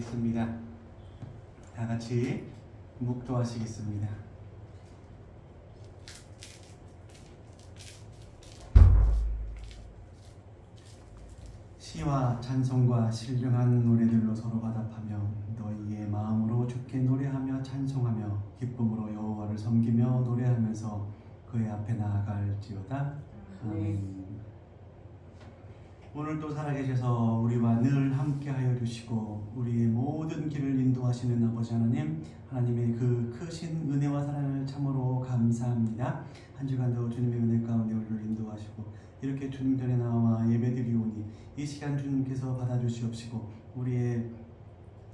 기도하시겠습니다. 다 같이 묵도하시겠습니다. 시와 찬송과 신령한 노래들로 서로 화답하며 너희의 마음으로 주께 노래하며 찬송하며 기쁨으로 여호와를 섬기며 노래하면서 그의 앞에 나아갈지어다. 아멘. 오늘도 살아계셔서 우리와 늘 함께하여 주시고 우리의 모든 길을 인도하시는 아버지 하나님, 하나님의 그 크신 은혜와 사랑을 참으로 감사합니다. 한 주간도 주님의 은혜 가운데 우리를 인도하시고 이렇게 주님 전에 나와 예배드리오니 이 시간 주님께서 받아주시옵시고 우리의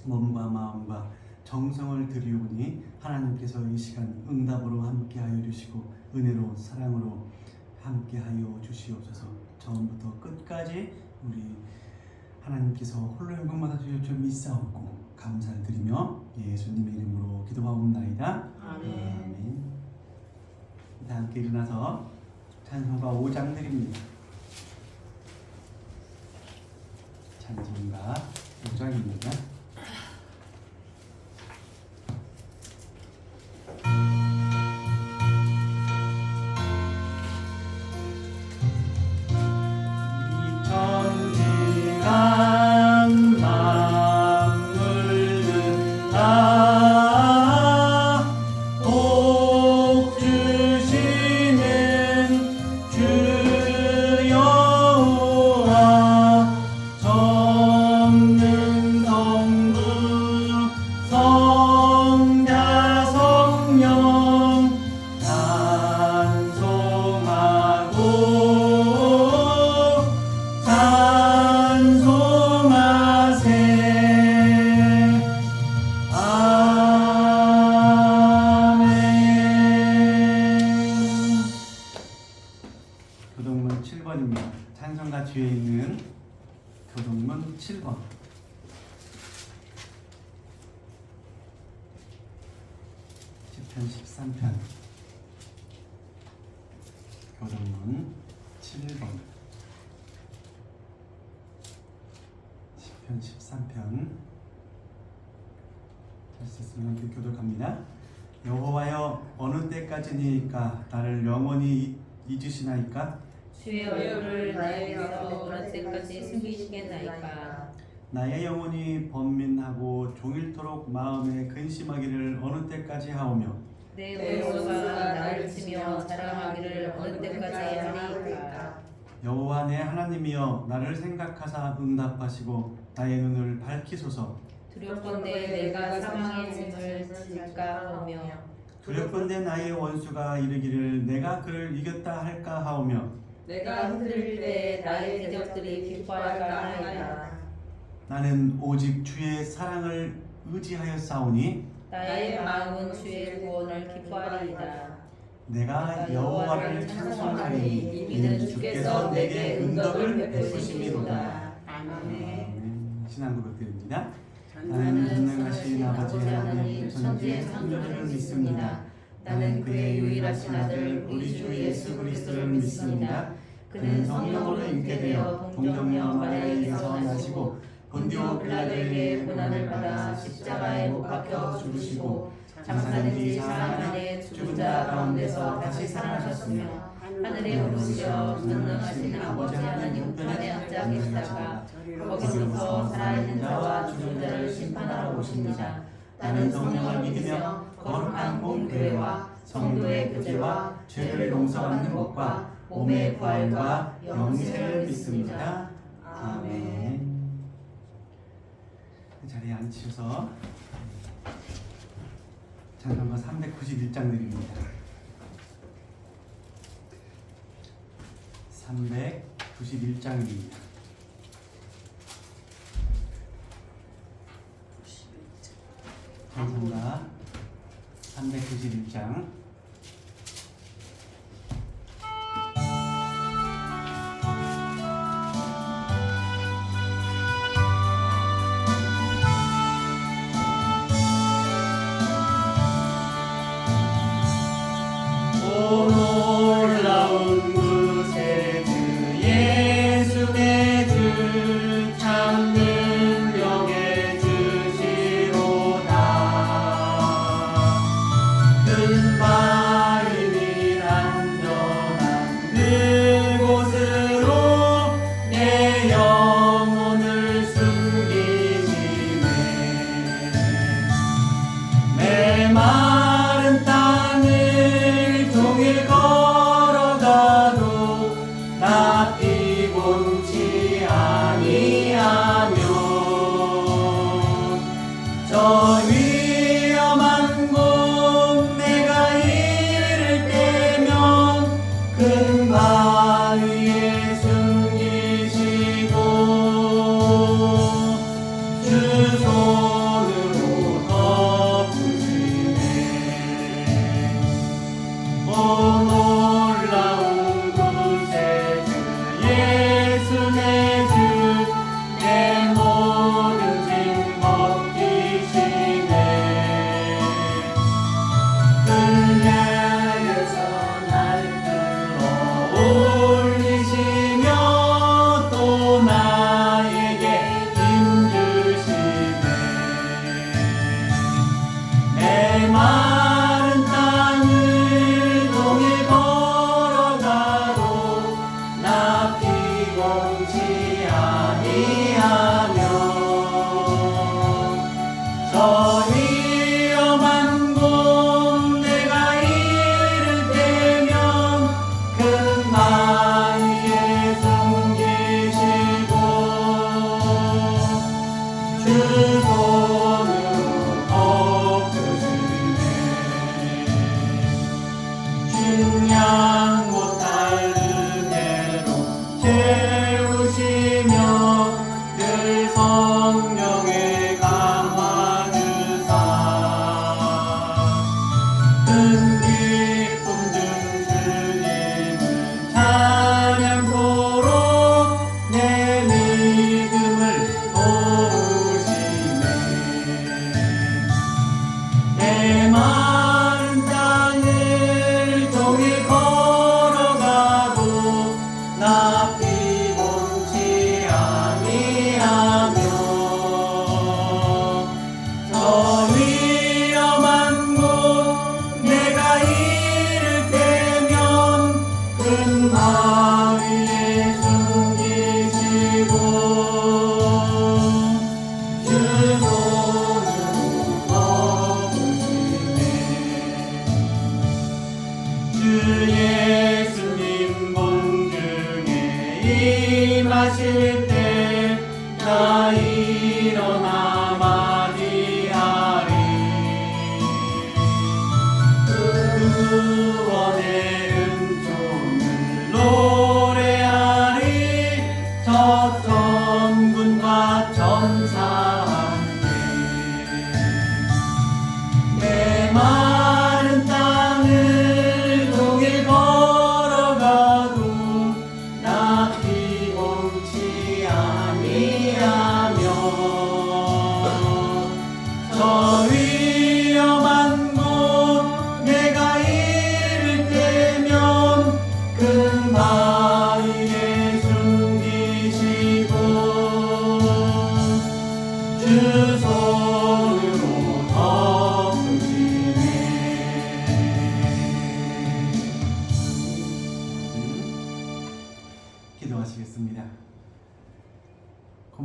몸과 마음과 정성을 드리오니 하나님께서 이 시간 응답으로 함께하여 주시고 은혜로 사랑으로 함께하여 주시옵소서. 처음부터 끝까지 우리 하나님께서 홀로 영광 받아주실 줄 믿사옵고 감사를 드리며 예수님의 이름으로 기도하옵나이다. 아멘. 다 함께 일어나서 찬송가 5장 드립니다. 찬송가 5장입니다. 교동문 7번입니다. 찬송가 뒤에 있는 교동문 7번. 시편 13편. 교동문 7번. 시편 13편. 하셨으면 함께 교독합니다. 여호와여 어느 때까지니까 나를 영원히 잊으시나이까? 주의 얼굴을 나에게서 어느 때까지 숨기시겠나이까? 나의 영혼이 번민하고 종일토록 마음에 근심하기를 어느 때까지 하오며 내 원수가 나를 치며 자랑하기를 어느 때까지 하리이까? 여호와 내 하나님이여 나를 생각하사 응답하시고 나의 눈을 밝히소서. 두렵건대 내가 사망의 짐을 질까 하오며 두렵건대 나의 원수가 이르기를 내가 그를 이겼다 할까 하오며 내가 흔들릴 때 나의 대적들이 기뻐할까 하나이다. 나는 오직 주의 사랑을 의지하였사오니 나의 마음은 주의 구원을 기뻐하리이다. 내가 여호와를 찬송하리니 이는 주께서 내게 응답을 베푸심이로다. 아멘. 신앙 고백드립니다. 나는 전능하신 아버지 하나님 천지의 창조주를 믿습니다. 나는 그의 유일하신 아들 우리 주 예수 그리스도를 믿습니다. 그는 성령으로 잉태되어 동정녀 마리아에게서 나시고 본디오 빌라도에게 고난을 받아 십자가에 못 박혀 죽으시고 장사된 지 사흘 만에 죽은 자 가운데서 다시 살아나셨으며 하늘에 오르시어 전능하신 아버지 하나님 우편에 앉아 계시다가 거기서부터 살아있는 자와 죽은 자를 심판하러 오십니다. 나는 성령을 믿으며 거룩한 공교회와 성도의 교제와 죄를 용서받는 것과 몸의 부활과 영생을 믿습니다. 아멘. 자리에 앉으셔서 찬송가 391장 드립니다. 391장입니다. 찬송가 391장. 놀라운 구세 주 예수의 주 참 능력의 주신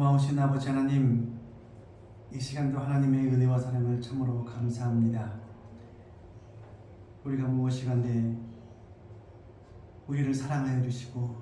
고마우신 아버지 하나님, 이 시간도 하나님의 은혜와 사랑을 참으로 감사합니다. 우리가 무엇이간데 우리를 사랑하여 주시고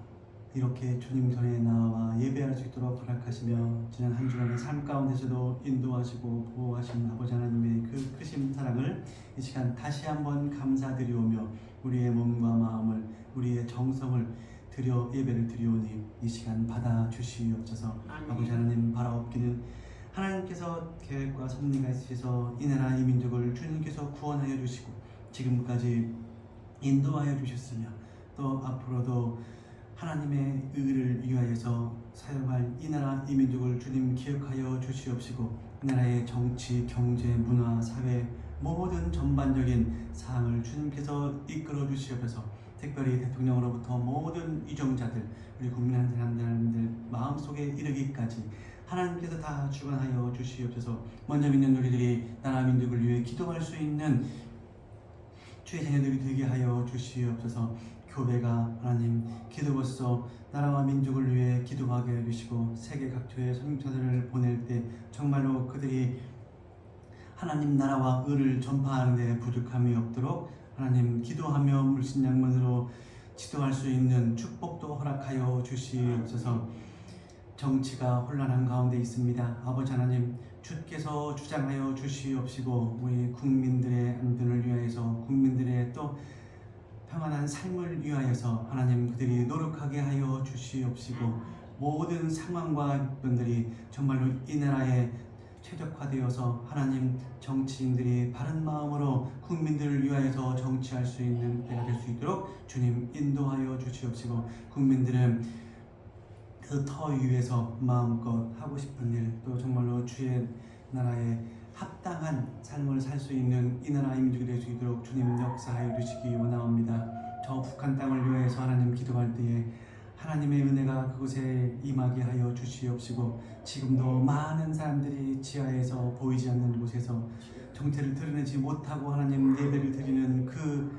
이렇게 주님 전에 나와 예배할 수 있도록 허락하시며 지난 한 주간의 삶 가운데서도 인도하시고 보호하신 아버지 하나님의 그 크신 사랑을 이 시간 다시 한번 감사드리오며 우리의 몸과 마음을, 우리의 정성을 드려 예배를 드리오니 이 시간 받아 주시옵소서. 아버지 하나님, 바라옵기는 하나님께서 계획과 섭리가 있으셔서 이 나라 이 민족을 주님께서 구원하여 주시고 지금까지 인도하여 주셨으며 또 앞으로도 하나님의 의를 위하여서 사용할 이 나라 이 민족을 주님 기억하여 주시옵시고 이 나라의 정치, 경제, 문화, 사회 모든 전반적인 사항을 주님께서 이끌어 주시옵소서. 특별히 대통령으로부터 모든 위정자들, 우리 국민 한 사람들 마음속에 이르기까지 하나님께서 다 주관하여 주시옵소서. 먼저 믿는 우리들이 나라 민족을 위해 기도할 수 있는 주의 자녀들이 되게 하여 주시옵소서. 교회가 하나님 기도로서 나라와 민족을 위해 기도하게 해주시고 세계 각처의 선교사들을 보낼 때 정말로 그들이 하나님 나라와 의를 전파하는 데 부족함이 없도록 하나님 기도하며 물신양면으로 지도할 수 있는 축복도 허락하여 주시옵소서. 정치가 혼란한 가운데 있습니다. 아버지 하나님, 주께서 주장하여 주시옵시고 우리 국민들의 안전을 위하여서 국민들의 또 평안한 삶을 위하여서 하나님 그들이 노력하게 하여 주시옵시고 모든 상황과 분들이 정말로 이 나라에 최적화되어서 하나님 정치인들이 바른 마음으로 국민들을 위하여서 정치할 수 있는 때가 될 수 있도록 주님 인도하여 주시옵시고 국민들은 그 터 위에서 마음껏 하고 싶은 일 또 정말로 주의 나라에 합당한 삶을 살 수 있는 이 나라 민족이 될 수 있도록 주님 역사하여 주시기 원하옵니다. 저 북한 땅을 위해서 하나님 기도할 때에 하나님의 은혜가 그곳에 임하게 하여 주시옵시고 지금도 많은 사람들이 지하에서 보이지 않는 곳에서 정체를 드러내지 못하고 하나님 예배를 드리는 그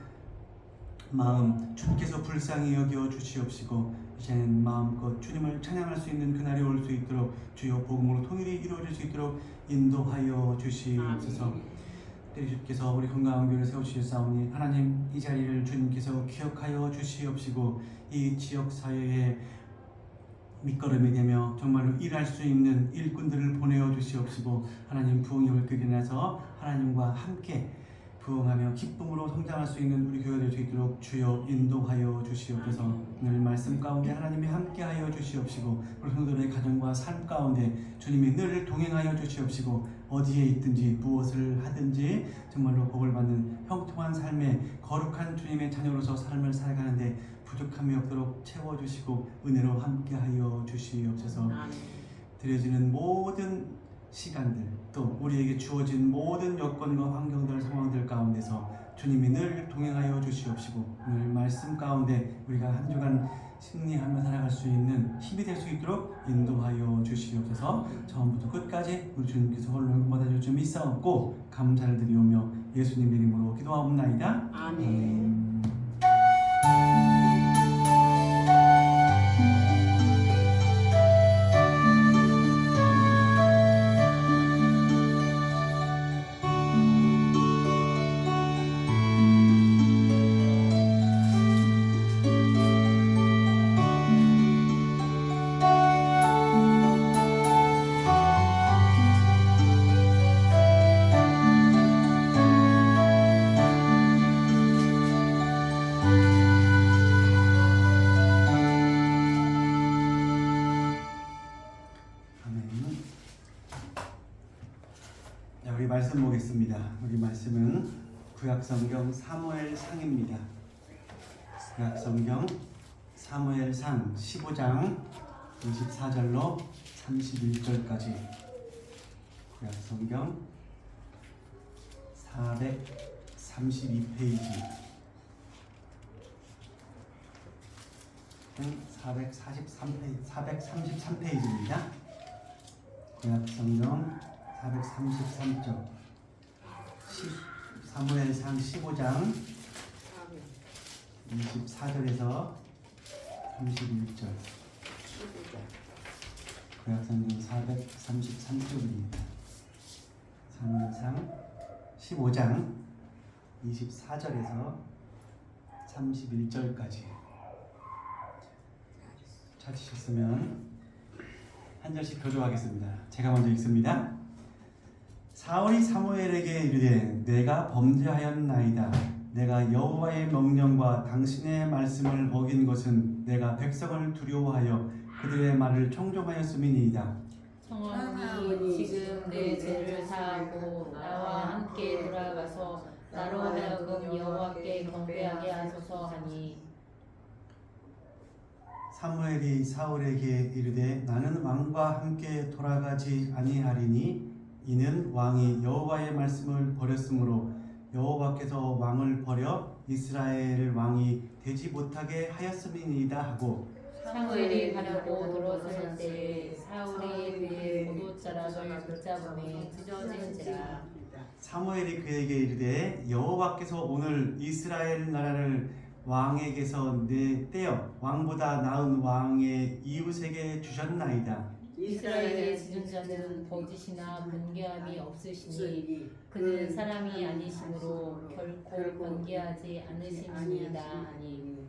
마음 주께서 불쌍히 여겨 주시옵시고 이제는 마음껏 주님을 찬양할 수 있는 그날이 올 수 있도록 주여 복음으로 통일이 이루어질 수 있도록 인도하여 주시옵소서. 주께서 우리 건강한 교회를 세우시사오니 하나님 이 자리를 주님께서 기억하여 주시옵시고 이 지역사회에 밑거름이 되며 정말로 일할 수 있는 일꾼들을 보내어 주시옵시고 하나님 부흥이 올 그리 나서 하나님과 함께 부흥하며 기쁨으로 성장할 수 있는 우리 교회가 될 수 있도록 주여 인도하여 주시옵소서. 오늘 말씀 가운데 하나님이 함께하여 주시옵시고 우리 성도들의 가정과 삶 가운데 주님이 늘 동행하여 주시옵시고 어디에 있든지 무엇을 하든지 정말로 복을 받는 형통한 삶의 거룩한 주님의 자녀로서 삶을 살아가는데 부족함이 없도록 채워주시고 은혜로 함께하여 주시옵소서. 드려지는 모든 시간들 또 우리에게 주어진 모든 여건과 환경들 상황들 가운데서 주님이 늘 동행하여 주시옵시고 오늘 말씀 가운데 우리가 한 주간 승리하며 살아갈 수 있는 힘이 될 수 있도록 인도하여 주시옵소서. 처음부터 끝까지 우리 주님께서 홀로 받아줄 줄 믿사옵고 감사를 드리오며 예수님의 이름으로 기도하옵나이다. 아멘. 우리 말씀 보겠습니다. 우리 말씀은 구약성경 사무엘상입니다. 구약성경 사무엘상 15장 24절로 31절까지 구약성경 432페이지 433페이지입니다. 구약성경 433쪽 사무엘상 15장 24절에서 31절 구약성경 433쪽입니다. 사무엘상 15장 24절에서 31절까지 찾으셨으면 한 절씩 교조하겠습니다. 제가 먼저 읽습니다. 사울이 사무엘에게 이르되 내가 범죄하였나이다. 내가 여호와의 명령과 당신의 말씀을 어긴 것은 내가 백성을 두려워하여 그들의 말을 청종하였음이니이다. 청하오니 지금 내 죄를 사하고 나와 함께 돌아가서 나로 하여금 여호와께 경배하게 하소서 하니 사무엘이 사울에게 이르되 나는 왕과 함께 돌아가지 아니하리니 이는 왕이 여호와의 말씀을 버렸으므로 여호와께서 왕을 버려 이스라엘 왕이 되지 못하게 하였음이니이다 하고 사무엘이 가려고 돌아설 때에 사울이 그의 보도자락을 붙잡음에 찢어진지라. 사무엘이 그에게 이르되 여호와께서 오늘 이스라엘 나라를 왕에게서 떼어 왕보다 나은 왕의 이웃에게 주셨나이다. 이스라엘의 지존자는 거짓이나 번개함이 없으시니 그는 사람이 아니심으로 결코 번개하지 않으심이니이다 하니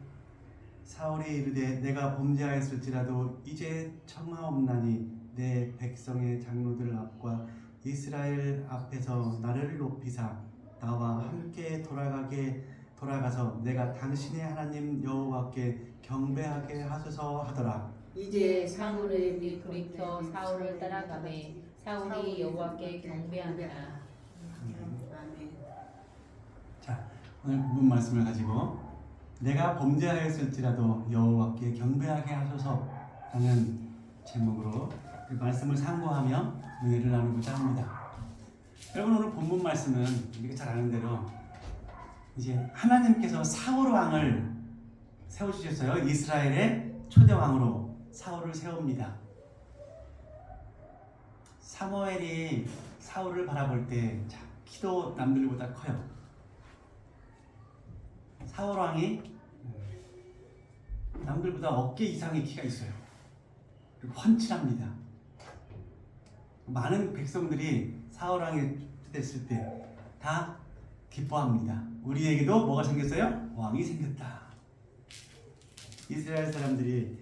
사울이 이르되 내가 범죄하였을지라도 이제 청하옵나니 내 백성의 장로들 앞과 이스라엘 앞에서 나를 높이사 나와 함께 돌아가서 내가 당신의 하나님 여호와께 경배하게 하소서 하더라. 이제 사무엘이 돌이켜 사울을 따라가매 사울이 여호와께 경배하니라. 자, 오늘 본문 말씀을 가지고 내가 범죄하였을지라도 여호와께 경배하게 하소서라는 제목으로 그 말씀을 상고하며 은혜를 나누고자 합니다. 여러분, 오늘 본문 말씀은 우리가 잘 아는 대로 이제 하나님께서 사울 왕을 세워주셨어요. 이스라엘의 초대 왕으로 사울을 세웁니다. 사무엘이 사울을 바라볼 때 키도 남들보다 커요. 사울 왕이 남들보다 어깨 이상의 키가 있어요. 그리고 훤칠합니다. 많은 백성들이 사울 왕이 됐을 때 다 기뻐합니다. 우리에게도 뭐가 생겼어요? 왕이 생겼다. 이스라엘 사람들이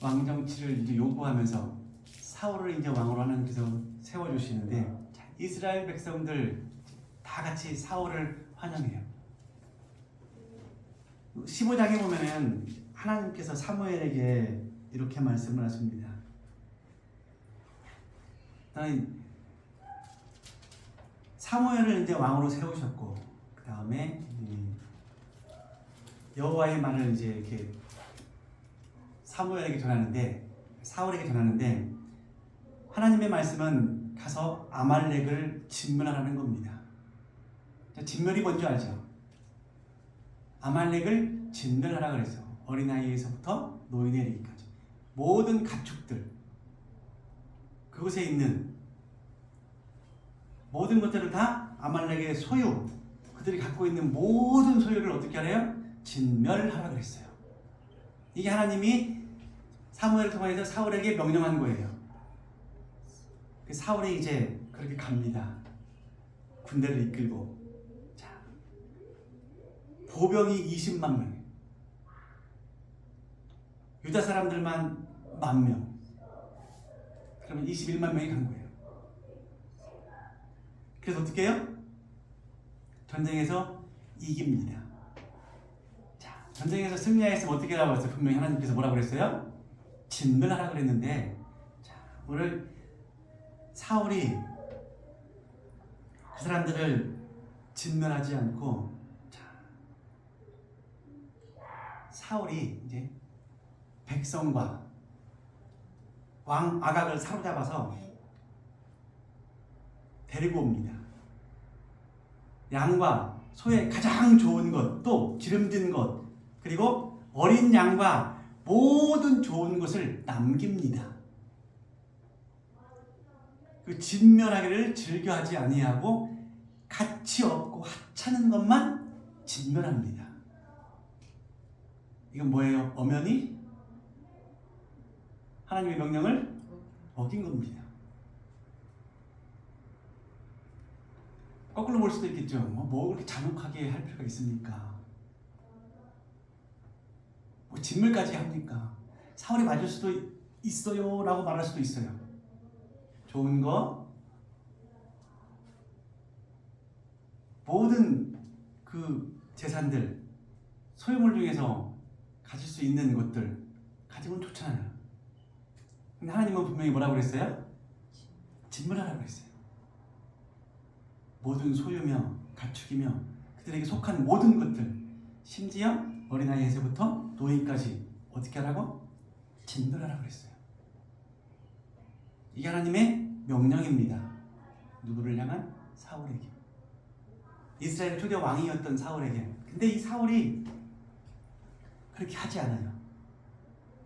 왕 정치를 이제 요구하면서 사울을 이제 왕으로 하나님께서 세워주시는데 이스라엘 백성들 다 같이 사울을 환영해요. 15장에 보면은 하나님께서 사무엘에게 이렇게 말씀을 하십니다. 사무엘을 이제 왕으로 세우셨고 그 다음에 여호와의 말을 이제 이렇게 사무엘에게 전하는데 사울에게 전하는데 하나님의 말씀은 가서 아말렉을 진멸하라는 겁니다. 진멸이 뭔지 알죠? 아말렉을 진멸하라 그랬어. 어린아이에서부터 노인에 이르기까지 모든 가축들 그곳에 있는 모든 것들을 다 아말렉의 소유 그들이 갖고 있는 모든 소유를 어떻게 하래요? 진멸하라 그랬어요. 이게 하나님이 사무엘을 통해서 사울에게 명령한 거예요. 사울이 이제 그렇게 갑니다. 군대를 이끌고 보병이 20만 명, 유다 사람들만 10,000명, 그러면 21만 명이 간 거예요. 그래서 어떻게 해요? 전쟁에서 이깁니다. 자, 전쟁에서 승리하였으면 어떻게 하라고 했어요? 분명히 하나님께서 뭐라고 그랬어요? 진멸하라 그랬는데, 자, 오늘 사울이 그 사람들을 진멸하지 않고, 자, 사울이 이제 백성과 왕 아각을 사로잡아서 데리고 옵니다. 양과 소의 가장 좋은 것, 또 기름진 것, 그리고 어린 양과 모든 좋은 것을 남깁니다. 그 진멸하기를 즐겨하지 아니하고 가치 없고 하찮은 것만 진멸합니다. 이건 뭐예요? 엄연히 하나님의 명령을 어긴 겁니다. 거꾸로 볼 수도 있겠죠. 뭐 그렇게 잔혹하게 할 필요가 있습니까? 뭐 진물까지 합니까? 사울이 맞을 수도 있어요 라고 말할 수도 있어요. 좋은 거 모든 그 재산들 소유물 중에서 가질 수 있는 것들 가지고는 좋잖아요. 근데 하나님은 분명히 뭐라고 그랬어요? 진물하라고 그랬어요. 모든 소유며 가축이며 그들에게 속한 모든 것들, 심지어 어린아이에서부터 노인까지 어떻게 하라고? 진멸하라고 그랬어요. 이게 하나님의 명령입니다. 누구를 향한? 사울에게. 이스라엘 초대 왕이었던 사울에게. 근데 이 사울이 그렇게 하지 않아요.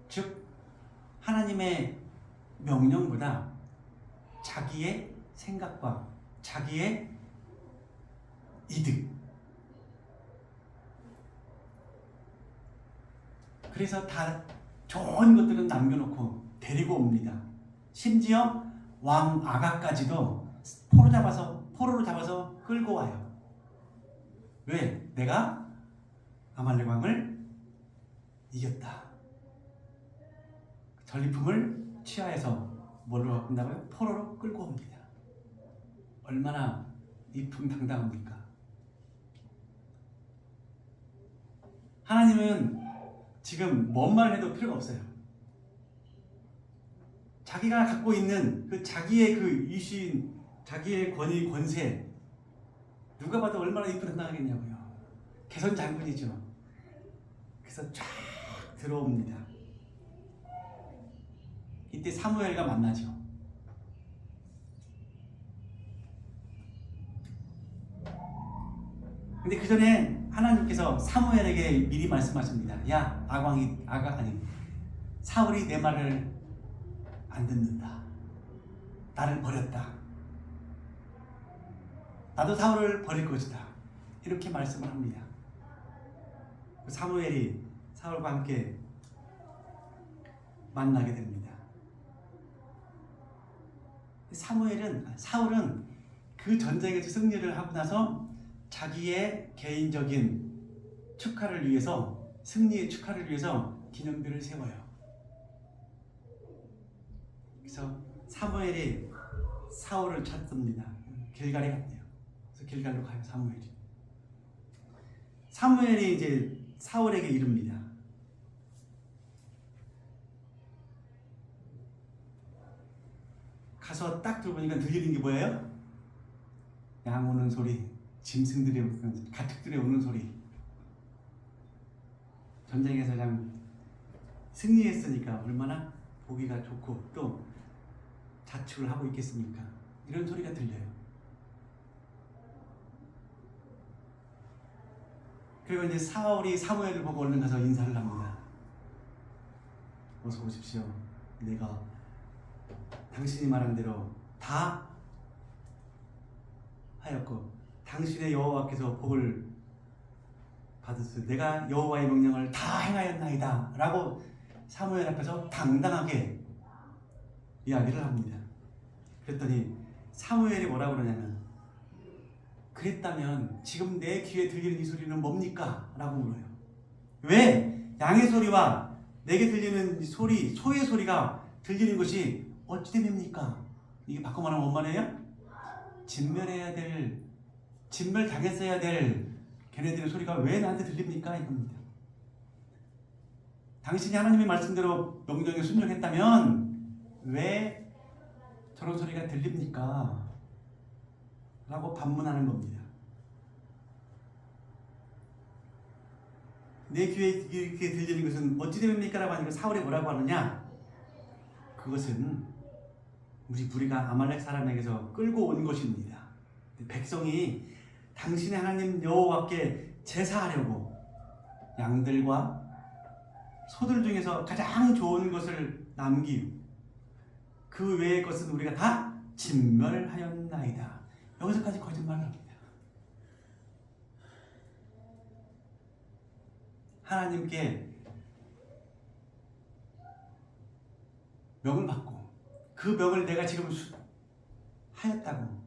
즉 하나님의 명령보다 자기의 생각과 자기의 이득, 그래서 다 좋은 것들은 남겨놓고 데리고 옵니다. 심지어 왕 아가까지도 포로로 잡아서 끌고 와요. 왜? 내가 아말렉 왕을 이겼다. 전리품을 취하해서 뭘로 바꾼다고요? 포로로 끌고 옵니다. 얼마나 이풍당당합니까? 하나님은 지금 뭔 말 해도 필요가 없어요. 자기가 갖고 있는 그 자기의 그 이슈인 자기의 권위, 권세, 누가 봐도 얼마나 이풍당당하겠냐고요. 개선 장군이죠. 그래서 쫙 들어옵니다. 이때 사무엘과 만나죠. 근데 그 전에 하나님께서 사무엘에게 미리 말씀하십니다. 야, 사울이 내 말을 안 듣는다. 나를 버렸다. 나도 사울을 버릴 것이다. 이렇게 말씀을 합니다. 사무엘이 사울과 함께 만나게 됩니다. 사울은 그 전쟁에서 승리를 하고 나서 자기의 개인적인 축하를 위해서, 승리의 축하를 위해서 기념비를 세워요. 그래서 사무엘이 사울을 찾습니다. 길갈에 갔대요. 그래서 길갈로 가요. 사무엘이 이제 사울에게 이릅니다. 가서 딱 들어보니까 들리는 게 뭐예요? 양 오는 소리, 짐승들이 오는, 가축들이 오는 소리. 전쟁에서 그냥 승리했으니까 얼마나 보기가 좋고 또 자축을 하고 있겠습니까? 이런 소리가 들려요. 그리고 이제 사울이 사무엘을 보고 얼른 가서 인사를 합니다. 어서 오십시오. 내가 당신이 말한 대로 다 하였고 당신의 여호와께서 복을 받으소서. 내가 여호와의 명령을 다 행하였나이다 라고 사무엘 앞에서 당당하게 이야기를 합니다. 그랬더니 사무엘이 뭐라고 그러냐면, 그랬다면 지금 내 귀에 들리는 이 소리는 뭡니까? 라고 물어요. 왜? 양의 소리와 내게 들리는 소리, 소의 소리가 들리는 것이 어찌 됩니까? 이게 바꿔 말하면 뭔 말이에요? 진멸 당했어야 될 걔네들의 소리가 왜 나한테 들립니까? 이겁니다. 당신이 하나님의 말씀대로 명령에 순종했다면 왜 저런 소리가 들립니까? 라고 반문하는 겁니다. 내 귀에 이렇게 들리는 것은 어찌 됩니까? 라고 하니까 사울이 뭐라고 하느냐? 그것은 우리 무리가 아말렉 사람에게서 끌고 온 것입니다. 백성이 당신의 하나님 여호와께 제사하려고 양들과 소들 중에서 가장 좋은 것을 남기고 그 외의 것은 우리가 다 진멸하였나이다. 여기서까지 거짓말을 합니다. 하나님께 명을 받고 그 그 명을 내가 지금 하였다고.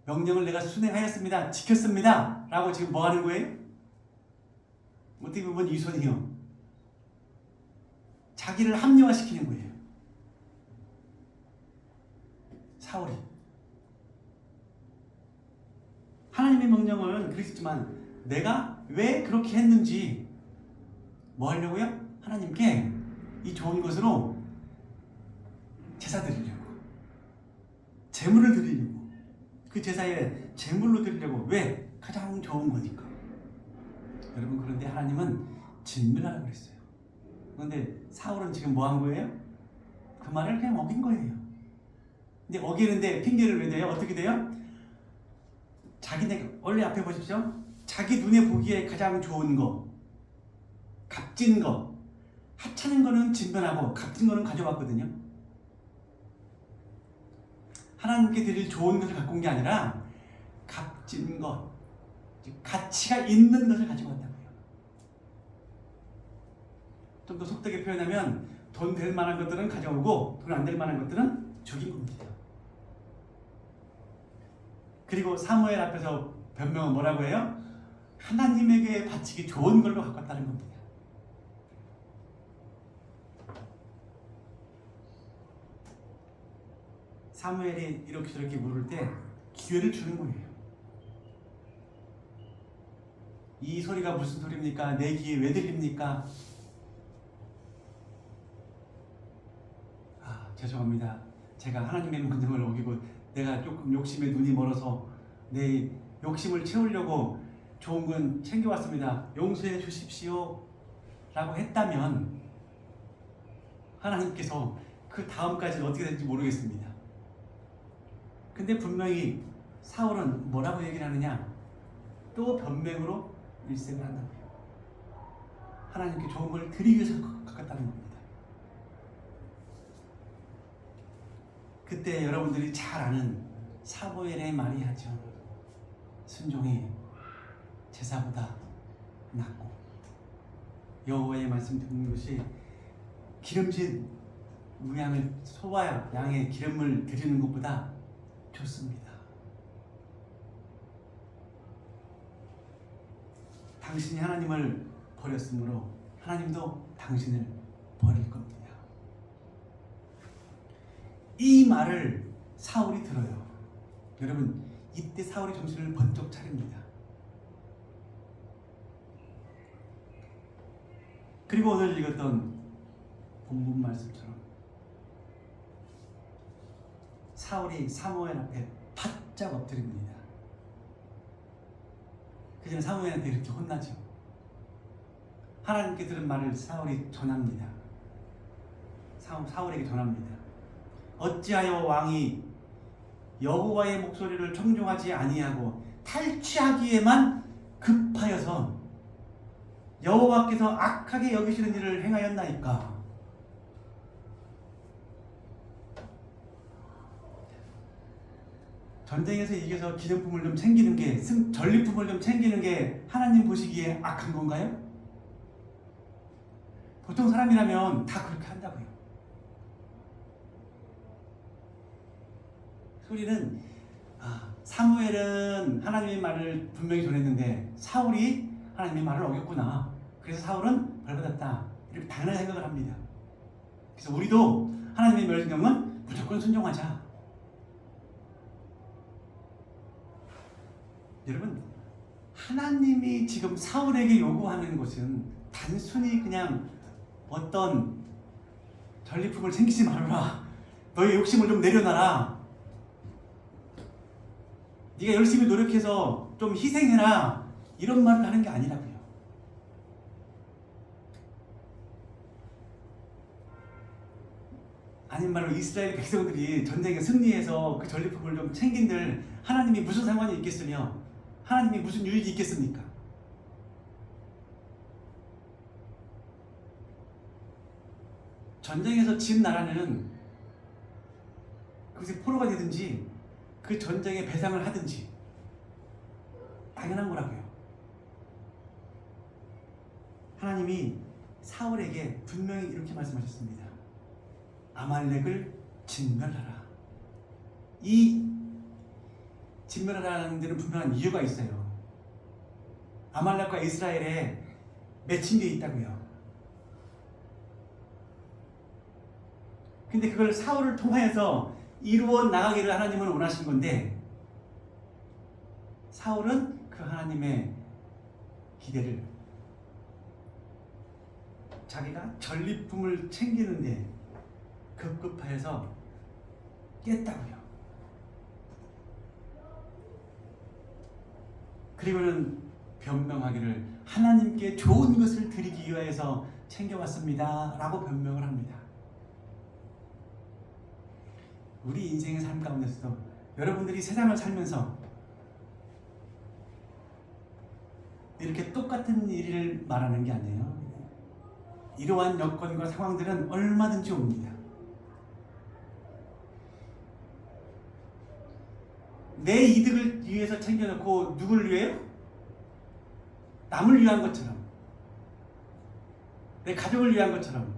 명령을 내가 순행하였습니다. 지켰습니다. 라고 지금 뭐 하는 거예요? 어떻게 보면 이손이요. 자기를 합리화시키는 거예요. 사울이. 하나님의 명령은 그랬지만 내가 왜 그렇게 했는지 뭐 하려고요? 하나님께 이 좋은 것으로 제사 드리려고. 제물을 드리려고. 그 제사에 제물로 드리려고. 왜? 가장 좋은 거니까. 여러분, 그런데 하나님은 진멸하라고 그랬어요. 그런데 사울은 지금 뭐 한 거예요? 그 말을 그냥 어긴 거예요. 근데 어기는데 핑계를 왜 대요? 어떻게 돼요? 자기네, 원래 앞에 보십시오. 자기 눈에 보기에 가장 좋은 거, 값진 거, 하찮은 거는 진멸하고 값진 거는 가져왔거든요. 하나님께 드릴 좋은 것을 갖고 온 게 아니라 값진 것, 가치가 있는 것을 가지고 왔다고요. 좀 더 속되게 표현하면 돈 될 만한 것들은 가져오고 돈 안 될 만한 것들은 죽인 겁니다. 그리고 사무엘 앞에서 변명은 뭐라고 해요? 하나님에게 바치기 좋은 걸로 갖고 왔다는 겁니다. 사무엘이 이렇게 저렇게 물을 때 기회를 주는 거예요. 이 소리가 무슨 소리입니까? 내 귀에 왜 들립니까? 죄송합니다. 제가 하나님의 명령을 어기고 내가 조금 욕심에 눈이 멀어서 내 욕심을 채우려고 좋은 건 챙겨왔습니다. 용서해 주십시오 라고 했다면 하나님께서 그 다음까지는 어떻게 될지 모르겠습니다. 근데 분명히 사울은 뭐라고 얘기를 하느냐? 또 변명으로 일생을 한다고요. 하나님께 좋은 걸 드리기 위해서 가깝다는 겁니다. 그때 여러분들이 잘 아는 사무엘의 말이 하죠. 순종이 제사보다 낫고 여호와의 말씀 듣는 것이 기름진 우양을 소와 양의 기름을 드리는 것보다 좋습니다. 당신이 하나님을 버렸으므로 하나님도 당신을 버릴 겁니다. 이 말을 사울이 들어요. 여러분, 이때 사울이 정신을 번쩍 차립니다. 그리고 오늘 읽었던 본문 말씀처럼 사울이 사무엘 앞에 바짝 엎드립니다. 그 전에 사무엘한테 이렇게 혼나죠. 하나님께 들은 말을 사울이 전합니다. 사울에게 전합니다. 어찌하여 왕이 여호와의 목소리를 청종하지 아니하고 탈취하기에만 급하여서 여호와께서 악하게 여기시는 일을 행하였나이까? 전쟁에서 이겨서 기념품을 좀 챙기는 게, 전리품을 좀 챙기는 게 하나님 보시기에 악한 건가요? 보통 사람이라면 다 그렇게 한다고요. 소리는 사무엘은 하나님의 말을 분명히 전했는데 사울이 하나님의 말을 어겼구나. 그래서 사울은 벌받았다. 이렇게 당연한 생각을 합니다. 그래서 우리도 하나님의 명령은 무조건 순종하자. 여러분, 하나님이 지금 사울에게 요구하는 것은 단순히 그냥 어떤 전리품을 챙기지 말아라. 너의 욕심을 좀 내려놔라. 네가 열심히 노력해서 좀 희생해라. 이런 말을 하는 게 아니라고요. 아닌 말로 이스라엘 백성들이 전쟁에 승리해서 그 전리품을 좀 챙긴들 하나님이 무슨 상관이 있겠으며 하나님이 무슨 유익이 있겠습니까? 전쟁에서 진 나라는 그것이 포로가 되든지 그 전쟁에 배상을 하든지 당연한 거라고요. 하나님이 사울에게 분명히 이렇게 말씀하셨습니다. 아말렉을 진멸하라. 이 진멸하라는 데는 분명한 이유가 있어요. 아말렉과 이스라엘에 맺힌 게 있다고요. 근데 그걸 사울을 통하여서 이루어 나가기를 하나님은 원하신 건데, 사울은 그 하나님의 기대를 자기가 전리품을 챙기는데 급급하여서 깼다고요. 그리고는 변명하기를 하나님께 좋은 것을 드리기 위하여서 챙겨왔습니다 라고 변명을 합니다. 우리 인생의 삶 가운데서도 여러분들이 세상을 살면서 이렇게 똑같은 일을 말하는 게 아니에요. 이러한 여건과 상황들은 얼마든지 옵니다. 내 이득을 위해서 챙겨놓고 누굴 위해요? 남을 위한 것처럼, 내 가족을 위한 것처럼,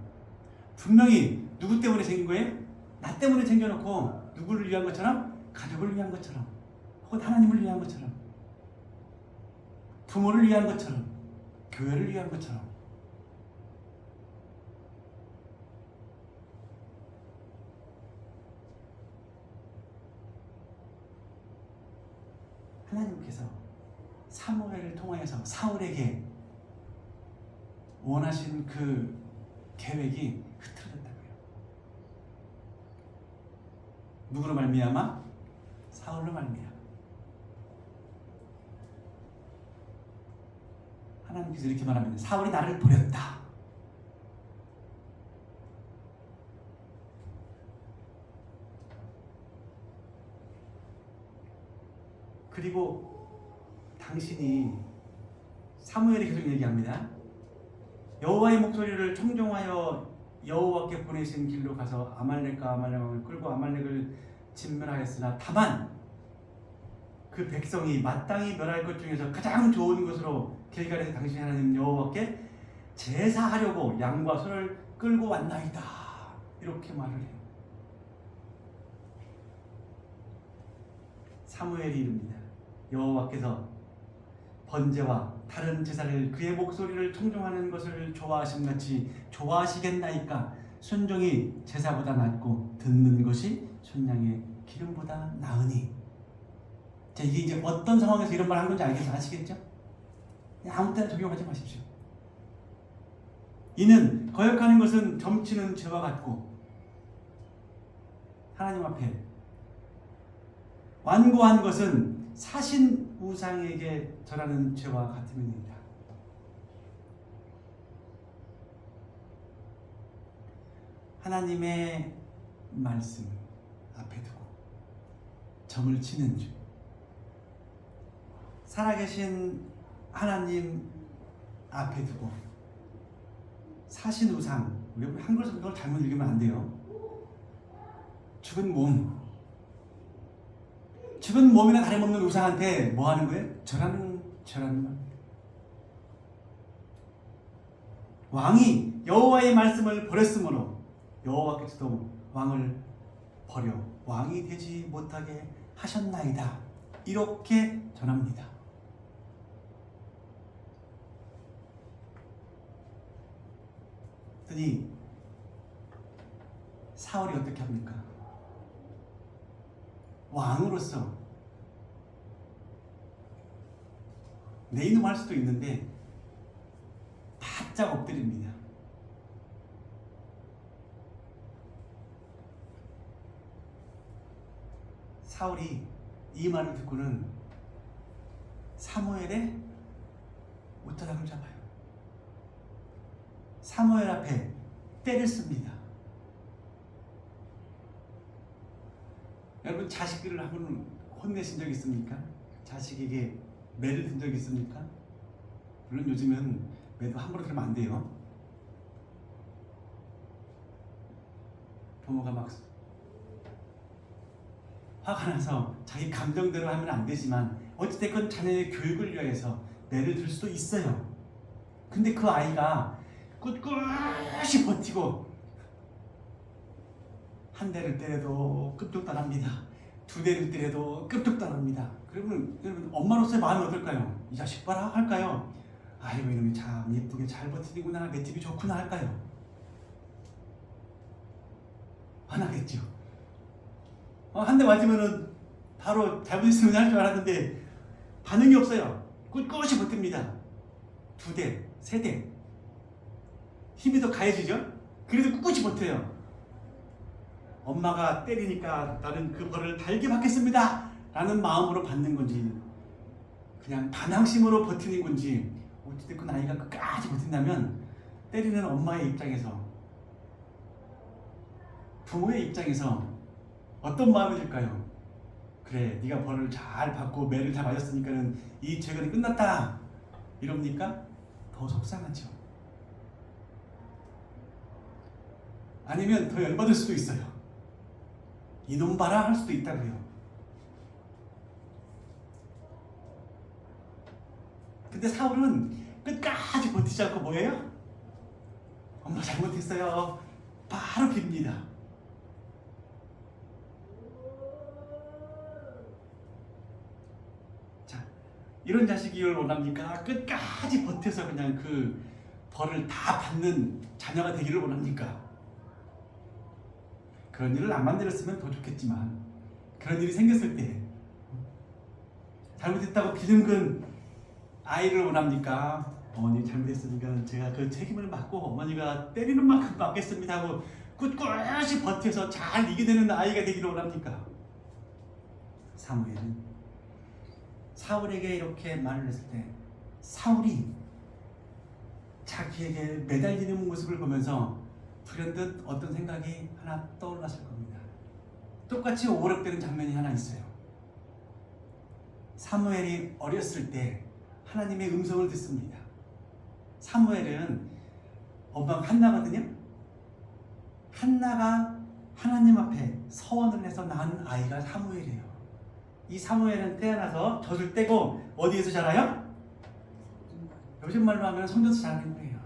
분명히 누구 때문에 생긴 거예요? 나 때문에 챙겨놓고 누구를 위한 것처럼? 가족을 위한 것처럼, 혹은 하나님을 위한 것처럼, 부모를 위한 것처럼, 교회를 위한 것처럼. 하나님께서 사무엘을 통하여서 사울에게 원하신 그 계획이 흐트러졌다고요. 누구로 말미암아? 사울로 말미암아. 하나님께서 이렇게 말합니다. 사울이 나를 버렸다. 그리고 당신이, 사무엘이 계속 얘기합니다. 여호와의 목소리를 청종하여 여호와께 보내신 길로 가서 아말렉과 아말렉 왕을 끌고 아말렉을 진멸하였으나 다만 그 백성이 마땅히 멸할 것 중에서 가장 좋은 것으로 길갈에서 당신 하나님 여호와께 제사하려고 양과 소를 끌고 왔나이다. 이렇게 말을 해요. 사무엘이 이릅니다. 여호와께서 번제와 다른 제사를 그의 목소리를 청종하는 것을 좋아하심같이 좋아하시겠나이까. 순종이 제사보다 낫고 듣는 것이 순양의 기름보다 나으니. 자, 이게 이제 어떤 상황에서 이런 말 한 건지 아시겠죠? 아무 때나 적용하지 마십시오. 이는 거역하는 것은 점치는 죄와 같고 하나님 앞에 완고한 것은 사신 우상에게 절하는 죄와 같음입니다. 하나님의 말씀 앞에 두고 점을 치는 죄, 살아계신 하나님 앞에 두고 사신 우상, 우리 한글 성경을 잘못 읽으면 안 돼요. 죽은 몸, 죽은 몸이나 다름없는 우상한테 뭐 하는 거예요? 절하는 말. 왕이 여호와의 말씀을 버렸으므로 여호와께서도 왕을 버려 왕이 되지 못하게 하셨나이다. 이렇게 전합니다. 그랬더니 사울이 어떻게 합니까? 왕으로서 내 이놈 할 수도 있는데 바짝 엎드립니다. 사울이 이 말을 듣고는 사무엘의 옷자락을 잡아요. 사무엘 앞에 때를 씁니다. 여러분, 자식들을 한번 혼내신 적 있습니까? 자식에게 매를 든 적 있습니까? 물론 요즘은 매도 함부로 들으면 안 돼요. 부모가 막 화가 나서 자기 감정대로 하면 안 되지만 어찌됐건 자녀의 교육을 위해서 매를 들 수도 있어요. 근데 그 아이가 꿋꿋이 버티고 한 대를 때려도 끔찍 따랍니다. 두 대를 때려도 끔찍 따랍니다. 그러면 여러분 엄마로서의 마음이 어떨까요? 이 자식 봐라 할까요? 아이고 이놈이 참 예쁘게 잘 버티는구나, 내 집이 좋구나 할까요? 안 하겠죠. 한 대 맞으면은 바로 잘못했으면 할 줄 알았는데 반응이 없어요. 꿋꿋이 버팁니다. 두 대, 세 대. 힘이 더 가해지죠? 그래도 꿋꿋이 버텨요. 엄마가 때리니까 나는 그 벌을 달게 받겠습니다 라는 마음으로 받는 건지, 그냥 반항심으로 버티는 건지, 어찌됐건 아이가 끝까지 버틴다면 때리는 엄마의 입장에서, 부모의 입장에서 어떤 마음이 들까요? 그래, 네가 벌을 잘 받고 매를 잘 맞았으니까는 이 죄가 끝났다 이럽니까? 더 속상하죠. 아니면 더 열받을 수도 있어요. 이놈 봐라 할 수도 있다고요. 근데 사울은 끝까지 버티지 않고 뭐예요? 엄마 잘못했어요. 바로 빕니다. 자, 이런 자식이를 원합니까? 끝까지 버텨서 그냥 그 벌을 다 받는 자녀가 되기를 원합니까? 그런 일을 안 만들었으면 더 좋겠지만, 그런 일이 생겼을 때 잘못했다고 비등근 아이를 원합니까? 어머니 잘못했으니까 제가 그 책임을 맡고 어머니가 때리는 만큼 받겠습니다 하고 꿋꿋이 버텨서 잘 이겨내는 아이가 되기를 원합니까? 사무엘은 사울에게 이렇게 말을 했을 때 사울이 자기에게 매달리는 모습을 보면서 불현듯 어떤 생각이 하나 떠올랐을 겁니다. 똑같이 오락되는 장면이 하나 있어요. 사무엘이 어렸을 때 하나님의 음성을 듣습니다. 사무엘은 엄마가 한나거든요. 한나가 하나님 앞에 서원을 해서 낳은 아이가 사무엘이에요. 이 사무엘은 태어나서 젖을 떼고 어디에서 자라요? 요즘 말로 하면 성전에서 자라는 거예요.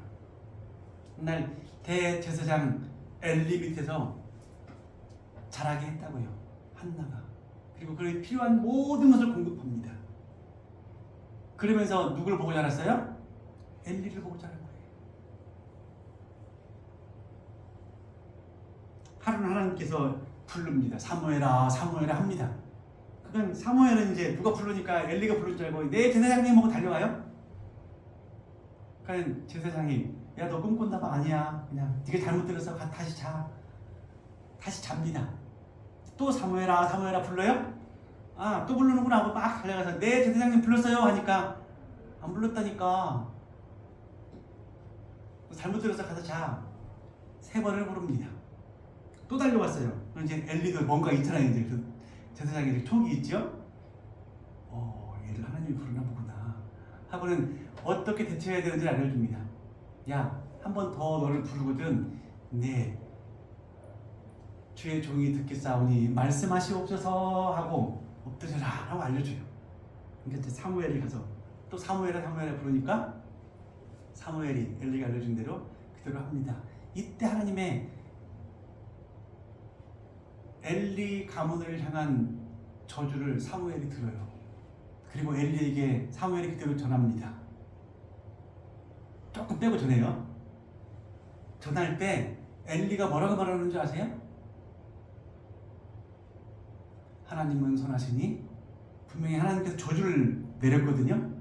그날 대제사장 엘리 밑에서 자라게 했다고요. 한나가. 그리고 그에 필요한 모든 것을 공급합니다. 그러면서 누굴 보고 자랐어요? 엘리를 보고 자란 거예요. 하루는 하나님께서 부릅니다. 사무엘아, 사무엘아 합니다. 그건 사무엘은 이제 누가 부르니까 엘리가 부른 줄 알고 내 제사장님 하고 달려가요. 그러니까 제사장이 야, 너 꿈꾼다고 아니야. 그냥 네가 잘못 들어서 다시 자. 다시 잡니다. 또 사무엘아, 사무엘아 불러요? 아, 또 부르는구나 하고 막 달려가서 네, 제사장님 불렀어요 하니까 안 불렀다니까. 잘못 들어서 가서 자. 세 번을 부릅니다. 또 달려왔어요. 그럼 이제 엘리도 뭔가 있잖아요. 이제 그 제사장이 촉이 있죠? 얘를 하나님이 부르나 보구나 하고는 어떻게 대처해야 되는지 알려줍니다. 야, 한 번 더 너를 부르거든. 네, 주의 종이 듣겠사오니 말씀하시옵소서 하고 엎드려라 하고 알려줘요. 그러니까 사무엘이 가서 또 사무엘아 부르니까 사무엘이 엘리가 알려준 대로 그대로 합니다. 이때 하나님의 엘리 가문을 향한 저주를 사무엘이 들어요. 그리고 엘리에게 사무엘이 그대로 전합니다. 조금 빼고 전해요. 전할 때 엘리가 뭐라고 말하는 줄 아세요? 하나님은 선하시니, 분명히 하나님께서 저주를 내렸거든요.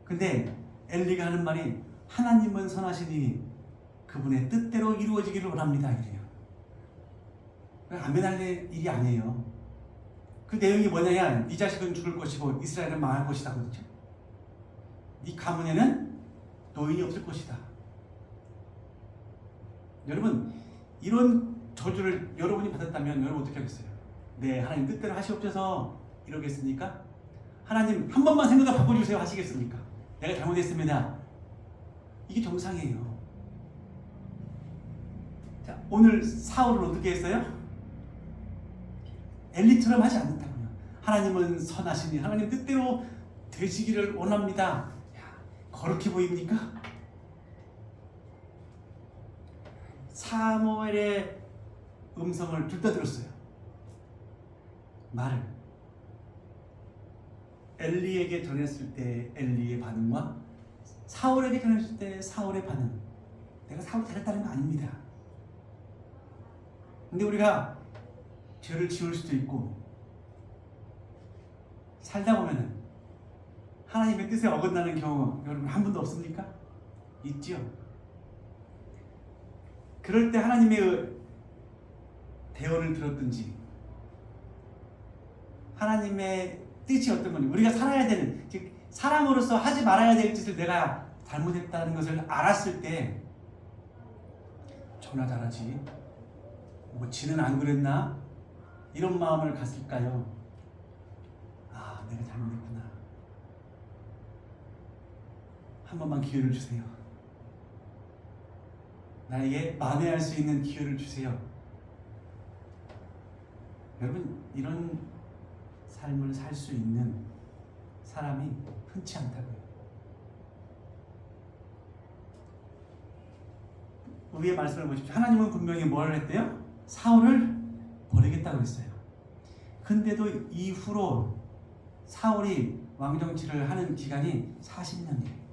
근데 엘리가 하는 말이 하나님은 선하시니 그분의 뜻대로 이루어지기를 원합니다 이래요. 안 매달릴 일이 아니에요. 그 내용이 뭐냐면 네 자식은 죽을 것이고 이스라엘은 망할 것이다 그렇죠? 네 가문에는 노인이 없을 것이다. 여러분, 이런 저주를 여러분이 받았다면 여러분 어떻게 하겠어요? 네, 하나님 뜻대로 하시옵소서 이러겠습니까? 하나님 한 번만 생각을 바꿔주세요 하시겠습니까? 내가 잘못했습니다. 이게 정상이에요. 자, 오늘 사울은 어떻게 했어요? 엘리처럼 하지 않는다고요. 하나님은 선하시니 하나님 뜻대로 되시기를 원합니다. 야, 거룩해 보입니까? 음성을 둘 다 들었어요. 말을 엘리에게 전했을 때 엘리의 반응과 사울에게 전했을 때 사울의 반응. 내가 사울을 잘했다는 거 아닙니다. 근데 우리가 죄를 지을 수도 있고 살다 보면은 하나님의 뜻에 어긋나는 경우 여러분 한 번도 없습니까? 있지요. 그럴 때 하나님의 대언을 들었든지 하나님의 뜻이 어떤 건지 우리가 살아야 되는, 즉 사람으로서 하지 말아야 될 짓을 내가 잘못했다는 것을 알았을 때 전화 잘하지 뭐 지는 안 그랬나? 이런 마음을 가질까요? 아, 내가 잘못했구나. 한 번만 기회를 주세요. 나에게 만회할 수 있는 기회를 주세요. 여러분, 이런 삶을 살 수 있는 사람이 흔치 않다고요. 위의 말씀을 보십시오. 하나님은 분명히 뭘 했대요? 사울을 버리겠다고 했어요. 근데도 이후로 사울이 왕정치를 하는 기간이 40년이에요.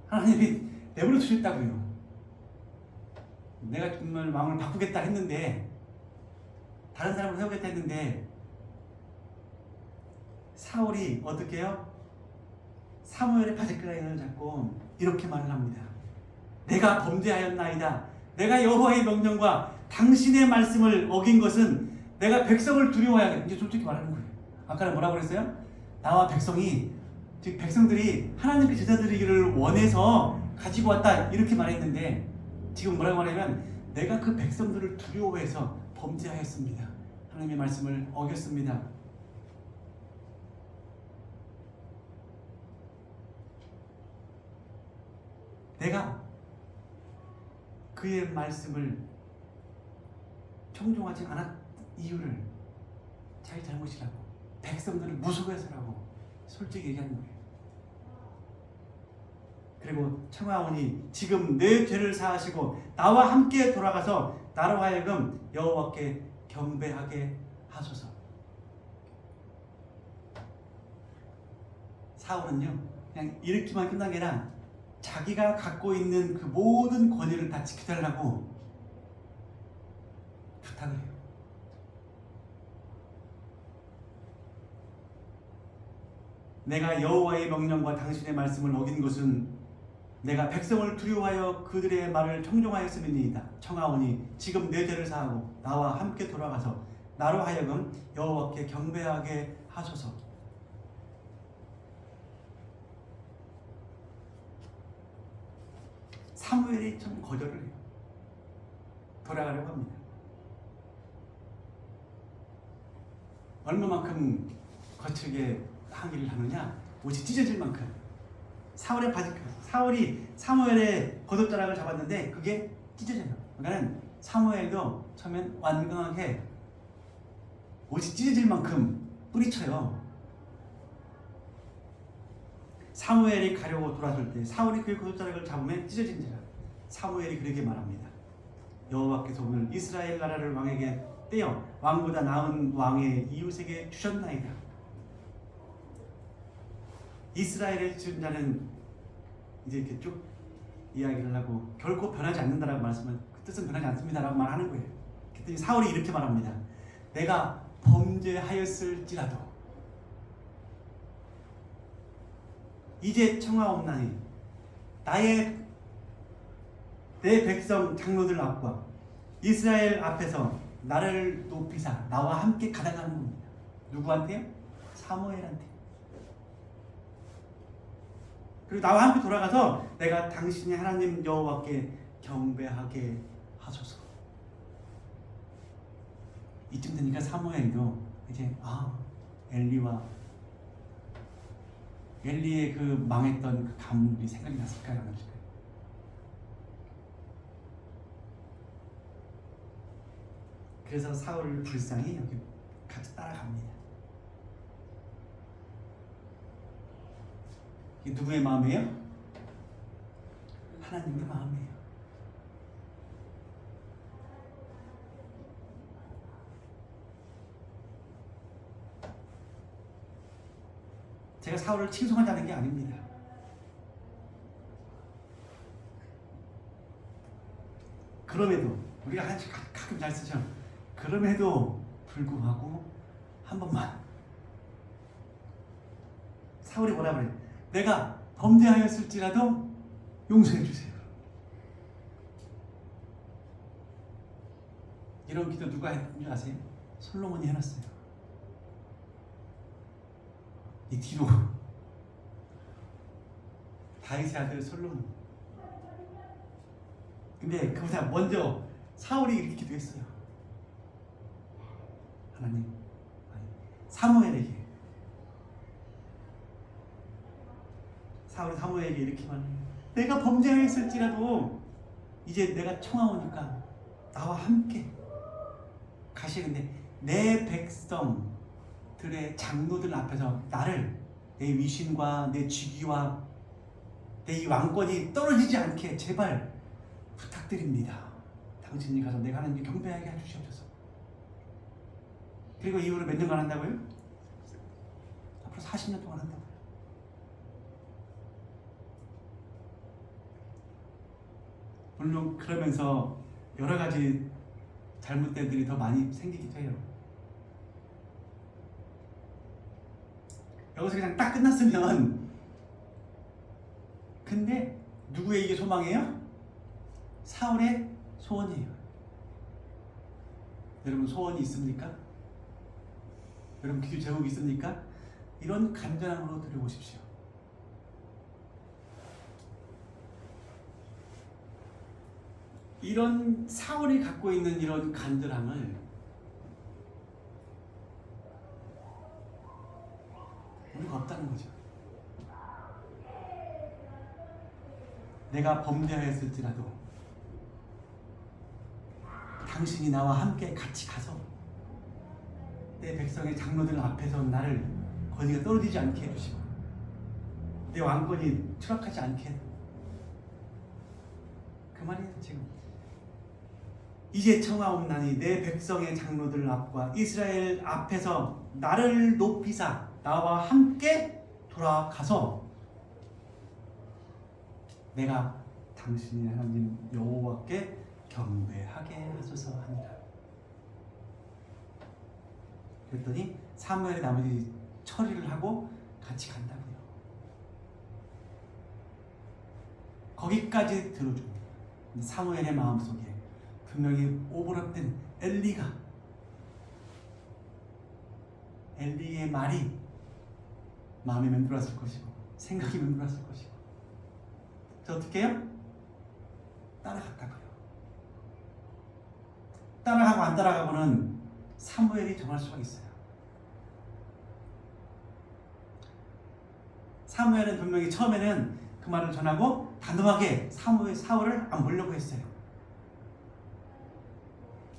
하나님이 내버려 두셨다고요. 내가 정말 왕을 바꾸겠다 했는데, 다른 사람을 세우겠다 했는데, 사울이 어떻게 해요? 사무엘의 바짓가랑이를 잡고 이렇게 말을 합니다. 내가 범죄하였나이다. 내가 여호와의 명령과 당신의 말씀을 어긴 것은 내가 백성을 두려워하겠다. 이제 솔직히 말하는 거예요. 아까는 뭐라고 그랬어요? 나와 백성이, 즉 백성들이 하나님께 제사드리기를 원해서 가지고 왔다, 이렇게 말했는데 지금 뭐라고 말하냐면 내가 그 백성들을 두려워해서 범죄하였습니다. 하나님의 말씀을 어겼습니다. 내가 그의 말씀을 청종하지 않았 이유를 자기 잘못이라고, 백성들을 무속해서라고 솔직히 얘기하는 거예요. 그리고 청하오니 지금 내 죄를 사하시고 나와 함께 돌아가서 나로 하여금 여호와께 경배하게 하소서. 사울은요, 그냥 이렇게만 끝난 게 아니라 자기가 갖고 있는 그 모든 권위를 다 지켜달라고 부탁을 해요. 내가 여호와의 명령과 당신의 말씀을 어긴 것은 내가 백성을 두려워하여 그들의 말을 청종하였음이니이다. 청하오니 지금 내 죄를 사하고 나와 함께 돌아가서 나로 하여금 여호와께 경배하게 하소서. 사무엘이 좀 거절을 해요. 돌아가려고 합니다. 얼마만큼 거칠게 항의를 하느냐? 옷이 찢어질 만큼. 사울의 바지, 사울이 사무엘의 겉옷자락을 잡았는데 그게 찢어져요. 그러니까 사무엘도 처음엔 완강하게 옷이 찢어질 만큼 뿌리쳐요. 사무엘이 가려고 돌아설 때 사울이 그의 겉옷자락을 잡으면 찢어진지라. 사무엘이 그렇게 말합니다. 여호와께서 오늘 이스라엘 나라를 왕에게 떼어 왕보다 나은 왕의 이웃에게 주셨나이다. 이스라엘의 지존자는 이제 이렇게 쭉 이야기를 하고 결코 변하지 않는다라고 말씀은, 그 뜻은 변하지 않습니다라고 말하는 거예요. 그랬더니 사울이 이렇게 말합니다. 내가 범죄하였을지라도 이제 청하옵나니 내 백성 장로들 앞과 이스라엘 앞에서 나를 높이사 나와 함께 가다가는 겁니다. 누구한테요? 사무엘한테. 그리고 나와 함께 돌아가서 내가 당신의 하나님 여호와께 경배하게 하소서. 이쯤 되니까 사무엘도 이제 엘리의 그 망했던 그 가문이 생각이 났을까요? 안 났을까요? 그래서 사울을 불쌍히 여기 같이 따라갑니다. 이게 누구의 마음이에요? 하나님의 마음이에요. 제가 사울을 칭송하자는 게 아닙니다. 그럼에도 우리가 가끔 잘 쓰죠. 그럼에도 불구하고 한 번만 사울이 뭐라 그래? 내가 범죄하였을지라도 용서해 주세요. 이런 기도 누가 했는 줄 아세요? 솔로몬이 해놨어요. 이 뒤로 다윗의 아들 솔로몬. 근데 그보다 먼저 사울이 이렇게 기도했어요. 하나님, 사무엘에게, 사무엘에게 이렇게 말해요. 내가 범죄하였을지라도 이제 내가 청하오니까 나와 함께 가시는데 내 백성들의 장로들 앞에서 나를 내 위신과 내 직위와 내 이 왕권이 떨어지지 않게 제발 부탁드립니다. 당신이 가서 내가 하나님께 경배하게 해주시옵소서. 그리고 이후로 몇 년간 한다고요? 앞으로 40년 동안 한다고요. 물론 그러면서 여러 가지 잘못된 일이 더 많이 생기기도 해요. 여기서 그냥 딱 끝났으면, 근데 누구의 이게 소망이에요? 사울의 소원이에요. 여러분 소원이 있습니까? 여러분 기도 제목이 있습니까? 이런 간절함으로 드려보십시오. 이런 사울이 갖고 있는 이런 간절함을 우리가 없다는 거죠. 내가 범죄하였을지라도 당신이 나와 함께 같이 가서 내 백성의 장로들 앞에서 나를 권위가 떨어지지 않게 해주시고 내 왕권이 추락하지 않게, 그 말이에요. 지금 이제 청하옵나니 내 백성의 장로들 앞과 이스라엘 앞에서 나를 높이사 나와 함께 돌아가서 내가 당신의 하나님 여호와께 경배하게 하소서 하니라. 그랬더니 사무엘이 나머지 처리를 하고 같이 간다고요. 거기까지 들어줍니다. 사무엘의 마음속에 분명히 오버랩된 엘리의 말이 마음에 맴돌았을 것이고 생각이 맴돌았을 것이고, 저 어떻게 해요? 따라갔다고요. 따라가고 안 따라가고는 사무엘이 정할 수가 있어요. 사무엘은 분명히 처음에는 그 말을 전하고 단호하게 사울을 안 보려고 했어요.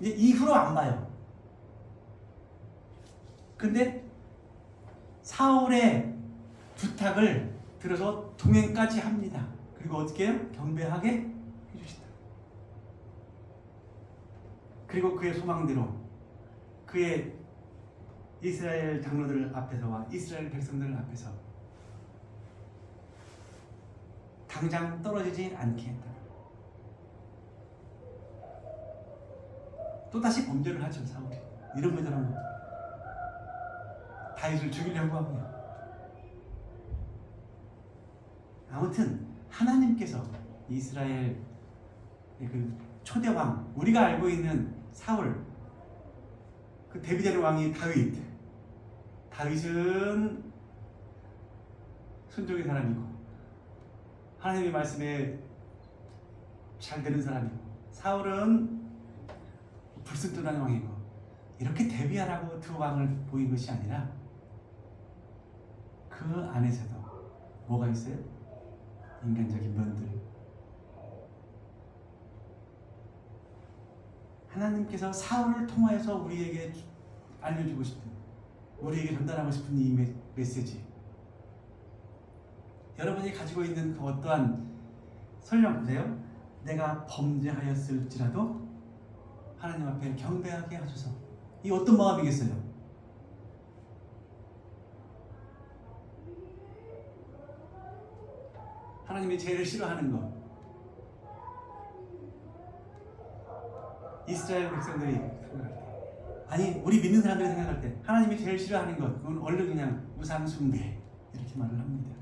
이제 이후로 안 봐요. 근데 사울의 부탁을 들어서 동행까지 합니다. 그리고 어떻게 해요? 경배하게 해주신다. 그리고 그의 소망대로 그의 이스라엘 장로들 앞에서와 이스라엘 백성들 앞에서 당장 떨어지지 않게 했다. 또다시 범죄를 하죠. 사울이 이런 거 저런 거 다윗을 죽이려고 하고요. 아무튼 하나님께서 이스라엘 그 초대왕, 우리가 알고 있는 사울, 그 데비데의 왕이 다윗은 순종의 사람이고 하나님의 말씀에 잘 되는 사람이고, 사울은 불순종한 왕이고, 이렇게 대비하라고 두 왕을 보인 것이 아니라 그 안에서도 뭐가 있어요? 인간적인 면들. 하나님께서 사울을 통하여서 우리에게 알려주고 싶은, 우리에게 전달하고 싶은 이 메시지, 여러분이 가지고 있는 그 어떠한 설령 보세요. 내가 범죄하였을지라도 하나님 앞에 경배하게 하소서. 이 어떤 마음이겠어요? 하나님이 제일 싫어하는 것. 이스라엘 백성들이 생각할 때, 아니 우리 믿는 사람들이 생각할 때 하나님이 제일 싫어하는 것, 그건 얼른 그냥 우상 숭배 이렇게 말을 합니다.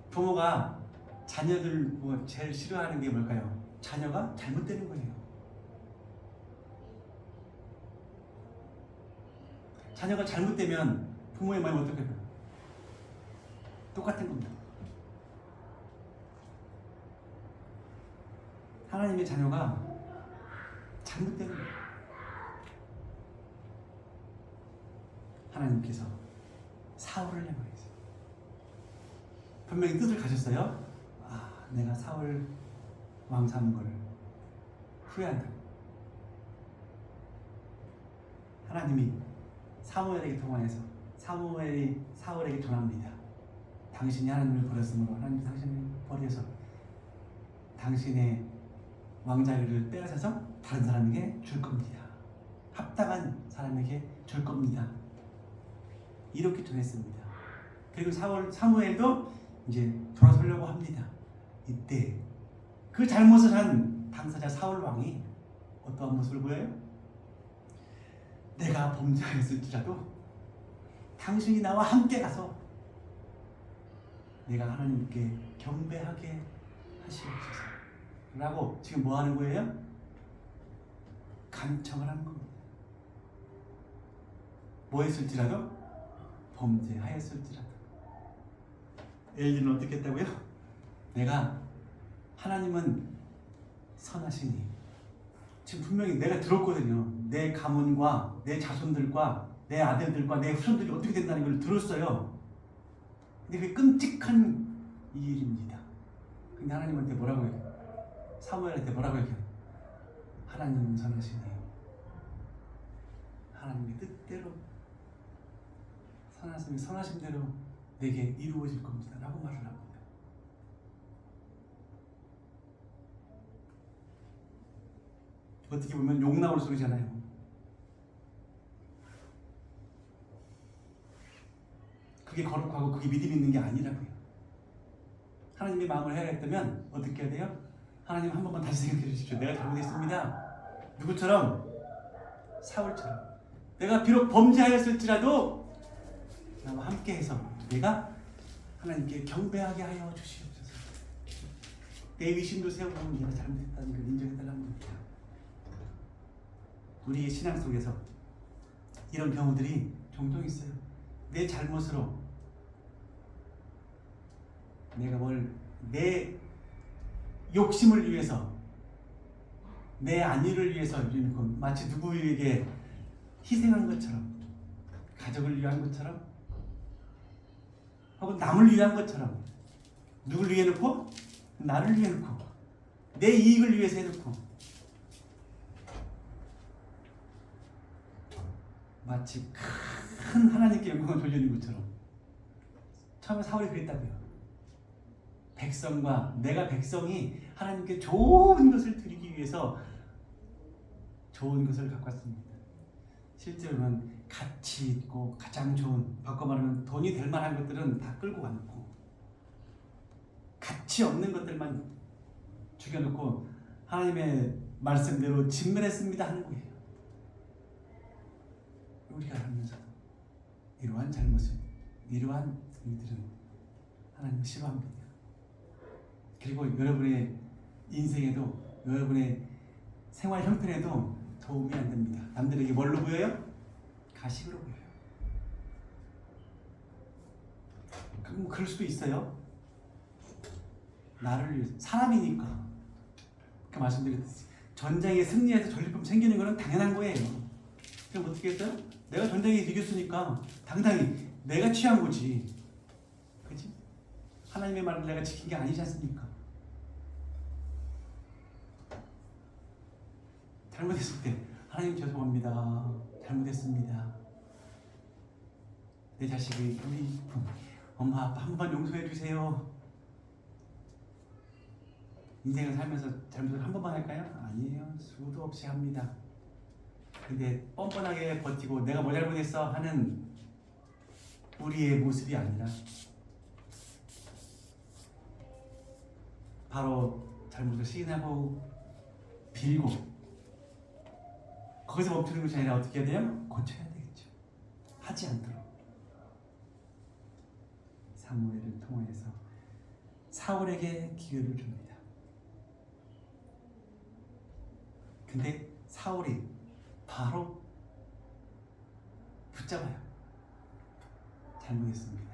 부모가 자녀들 뭐 제일 싫어하는 게 뭘까요? 자녀가 잘못되는 거예요. 자녀가 잘못되면 부모의 마음이 어떻게 돼요? 똑같은 겁니다. 하나님의 자녀가 잘못되는 거예요. 하나님께서 사울을 향하여서 분명히 뜻을 가졌어요. 내가 사울 왕 삼은 걸 후회한다. 하나님이 사무엘에게 통하여서 사무엘이 사울에게 전합니다. 당신이 하나님을 버렸으므로 하나님이 당신을 버려서 당신의 왕자리를 빼앗아서 다른 사람에게 줄 겁니다. 합당한 사람에게 줄 겁니다. 이렇게 전했습니다. 그리고 사무엘도 이제 돌아서려고 합니다. 이때 그 잘못을 한 당사자 사울 왕이 어떠한 모습을 보여요? 내가 범죄하였을지라도 당신이 나와 함께 가서 내가 하나님께 경배하게 하시옵소서 라고 지금 뭐 하는 거예요? 간청을 하는 겁니다. 뭐 했을지라도? 범죄하였을지라도. 엘리는 어떻게 했다고요? 하나님은 선하시니, 지금 분명히 내가 들었거든요. 내 가문과 내 자손들과 내 아들들과 내 후손들이 어떻게 된다는 걸 들었어요. 근데 그게 끔찍한 일입니다. 근데 하나님한테 뭐라고 해요? 사무엘한테 뭐라고 해요? 하나님은 선하시니 하나님의 뜻대로 선하신 대로 내게 이루어질 겁니다 라고 말을 합니다. 어떻게 보면 욕 나올 소리잖아요. 그게 거룩하고 그게 믿음 있는 게 아니라고요. 하나님의 마음을 헤아렸다면 어떻게 해야 돼요? 하나님 한 번만 다시 생각해 주십시오. 내가 잘못했습니다. 누구처럼? 사울처럼. 내가 비록 범죄하였을지라도 나와 함께해서 내가 하나님께 경배하게 하여 주시옵소서. 내 위신도 세우고 내가 잘못했다는 걸 인정해달라는 겁니다. 우리의 신앙 속에서 이런 경우들이 종종 있어요. 내 잘못으로 내가 내 욕심을 위해서, 내 안위를 위해서 마치 누구에게 희생한 것처럼, 가족을 위한 것처럼, 혹은 남을 위한 것처럼, 누굴 위해 놓고? 나를 위해 놓고, 내 이익을 위해서 해놓고, 마치 큰 하나님께 영광을 돌리는 것처럼. 처음에 사울이 그랬다고요. 내가 백성이 하나님께 좋은 것을 드리기 위해서 좋은 것을 갖고 왔습니다. 실제로는 가치 있고 가장 좋은, 바꿔 말하면 돈이 될 만한 것들은 다 끌고 와놓고 가치 없는 것들만 죽여놓고 하나님의 말씀대로 직면했습니다 하는 거예요. 우리가 하면서 이러한 잘못은, 이러한 일들은 하나님 싫어합니다. 그리고 여러분의 인생에도, 여러분의 생활 형편에도 도움이 안 됩니다. 남들에게 뭘로 보여요? 가식으로 보여요. 그럼 그럴 수도 있어요. 나를 위해서, 사람이니까. 아까 말씀드렸듯이 전쟁에 승리해서 전리품 챙기는 것은 당연한 거예요. 그럼 어떻게 했어요? 내가 전쟁에 이겼으니까 당당히 내가 취한 거지. 그치? 하나님의 말을 내가 지킨 게 아니지 않습니까? 잘못했을 때 하나님 죄송합니다. 잘못했습니다. 내 자식의 유리품, 엄마 아빠 한 번만 용서해 주세요. 인생을 살면서 잘못을 한 번만 할까요? 아니에요. 수도 없이 합니다. 근데 뻔뻔하게 버티고 내가 뭐 잘못했어 하는 우리의 모습이 아니라 바로 잘못을 시인하고 빌고 거기서 멈추는 것이 아니라 어떻게 해야 돼요? 고쳐야 되겠죠. 하지 않도록. 사무엘을 통해서 사울에게 기회를 줍니다. 근데 사울이 바로 붙잡아요. 잘못했습니다.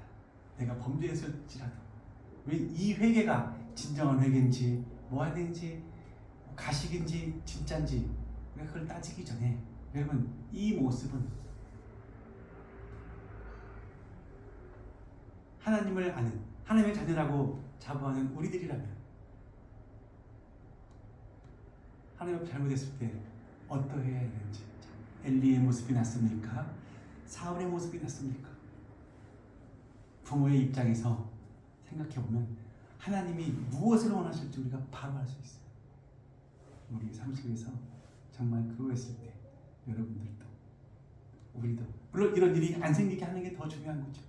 내가 범죄했을지라도 왜 이 회개가 진정한 회개인지 뭐 해야 되는지 가식인지 진짜인지 왜 그걸 따지기 전에 여러분 이 모습은 하나님을 아는 하나님의 자녀라고 자부하는 우리들이라면 하나님 앞에 잘못했을 때 어떠해야 하는지 엘리의 모습이 낫습니까? 사울의 모습이 낫습니까? 부모의 입장에서 생각해보면 하나님이 무엇을 원하실지 우리가 바로 알 수 있어요. 우리 삶 속에서 정말 그러했을 때 여러분들도 우리도 물론 이런 일이 안 생기게 하는 게 더 중요한 거죠.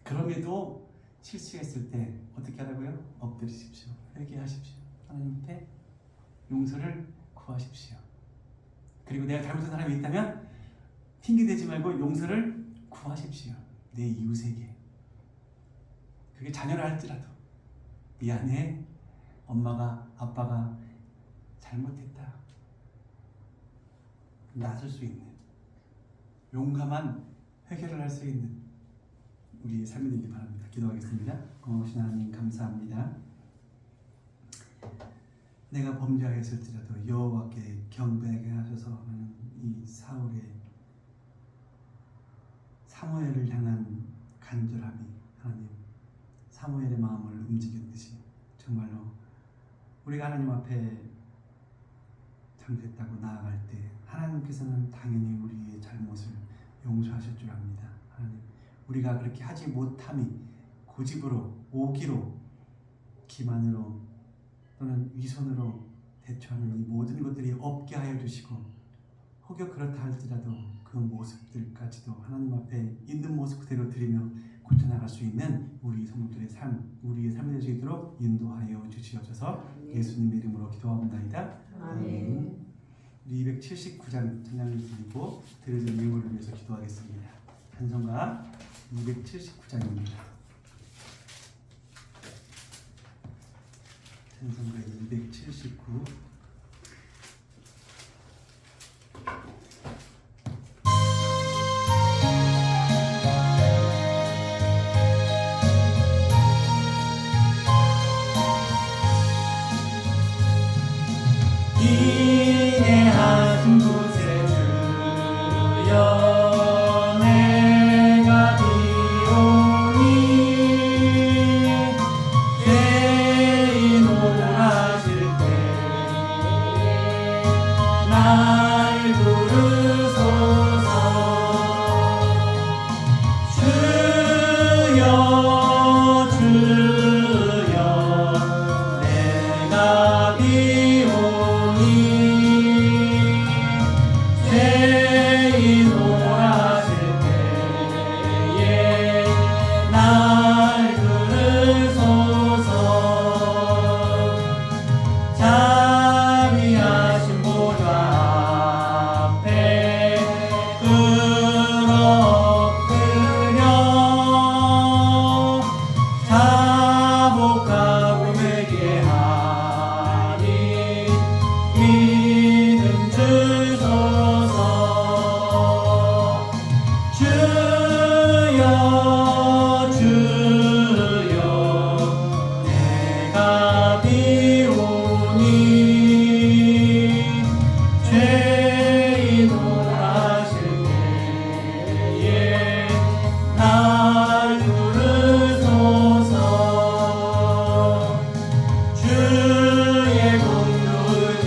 그럼에도 실수했을 때 어떻게 하라고요? 엎드리십시오. 회개하십시오. 하나님 앞에 용서를 구하십시오. 그리고 내가 잘못한 사람이 있다면 핑계대지 말고 용서를 구하십시오. 내 이웃에게. 그게 자녀라 할지라도 미안해. 엄마가 아빠가 잘못했다. 나설 수 있는 용감한 회개를 할 수 있는 우리의 삶이 되길 바랍니다. 기도하겠습니다. 고마우신 하나님 감사합니다. 내가 범죄하였을지라도 여호와께 경배하게 하셔서 하는 이 사무엘을 향한 간절함이 하나님 사무엘의 마음을 움직였듯이 정말로 우리가 하나님 앞에 잘못했다고 나아갈 때 하나님께서는 당연히 우리의 잘못을 용서하실 줄 압니다. 하나님 우리가 그렇게 하지 못함이 고집으로 오기로 기만으로 또는 위선으로 대처하는 이 모든 것들이 없게 하여 주시고 혹여 그렇다 할지라도 그 모습들까지도 하나님 앞에 있는 모습 그대로 드리며 고쳐나갈 수 있는 우리 성도들의 삶, 우리의 삶이 될 수 있도록 인도하여 주시옵소서. 예수님 이름으로 기도합니다. 아멘. 우리 279장 찬양을 드리고 드려진 예물을 위해서 기도하겠습니다. 찬송가 279장입니다. 찬송가 279. 인내하신 곳에 주여 내가 비오니 죄인으로 하실 때에 날 부르소서. 주여 주여 내가 비오니 죄인으로 하실 때에 날 부르소서. 자비하신 보좌 앞에 엎드려 자복하고 회개하니 믿음 주소서. 주여 주여 내가 비오니 죄인으로 하실 때에 날 부르소서. 주의 공로지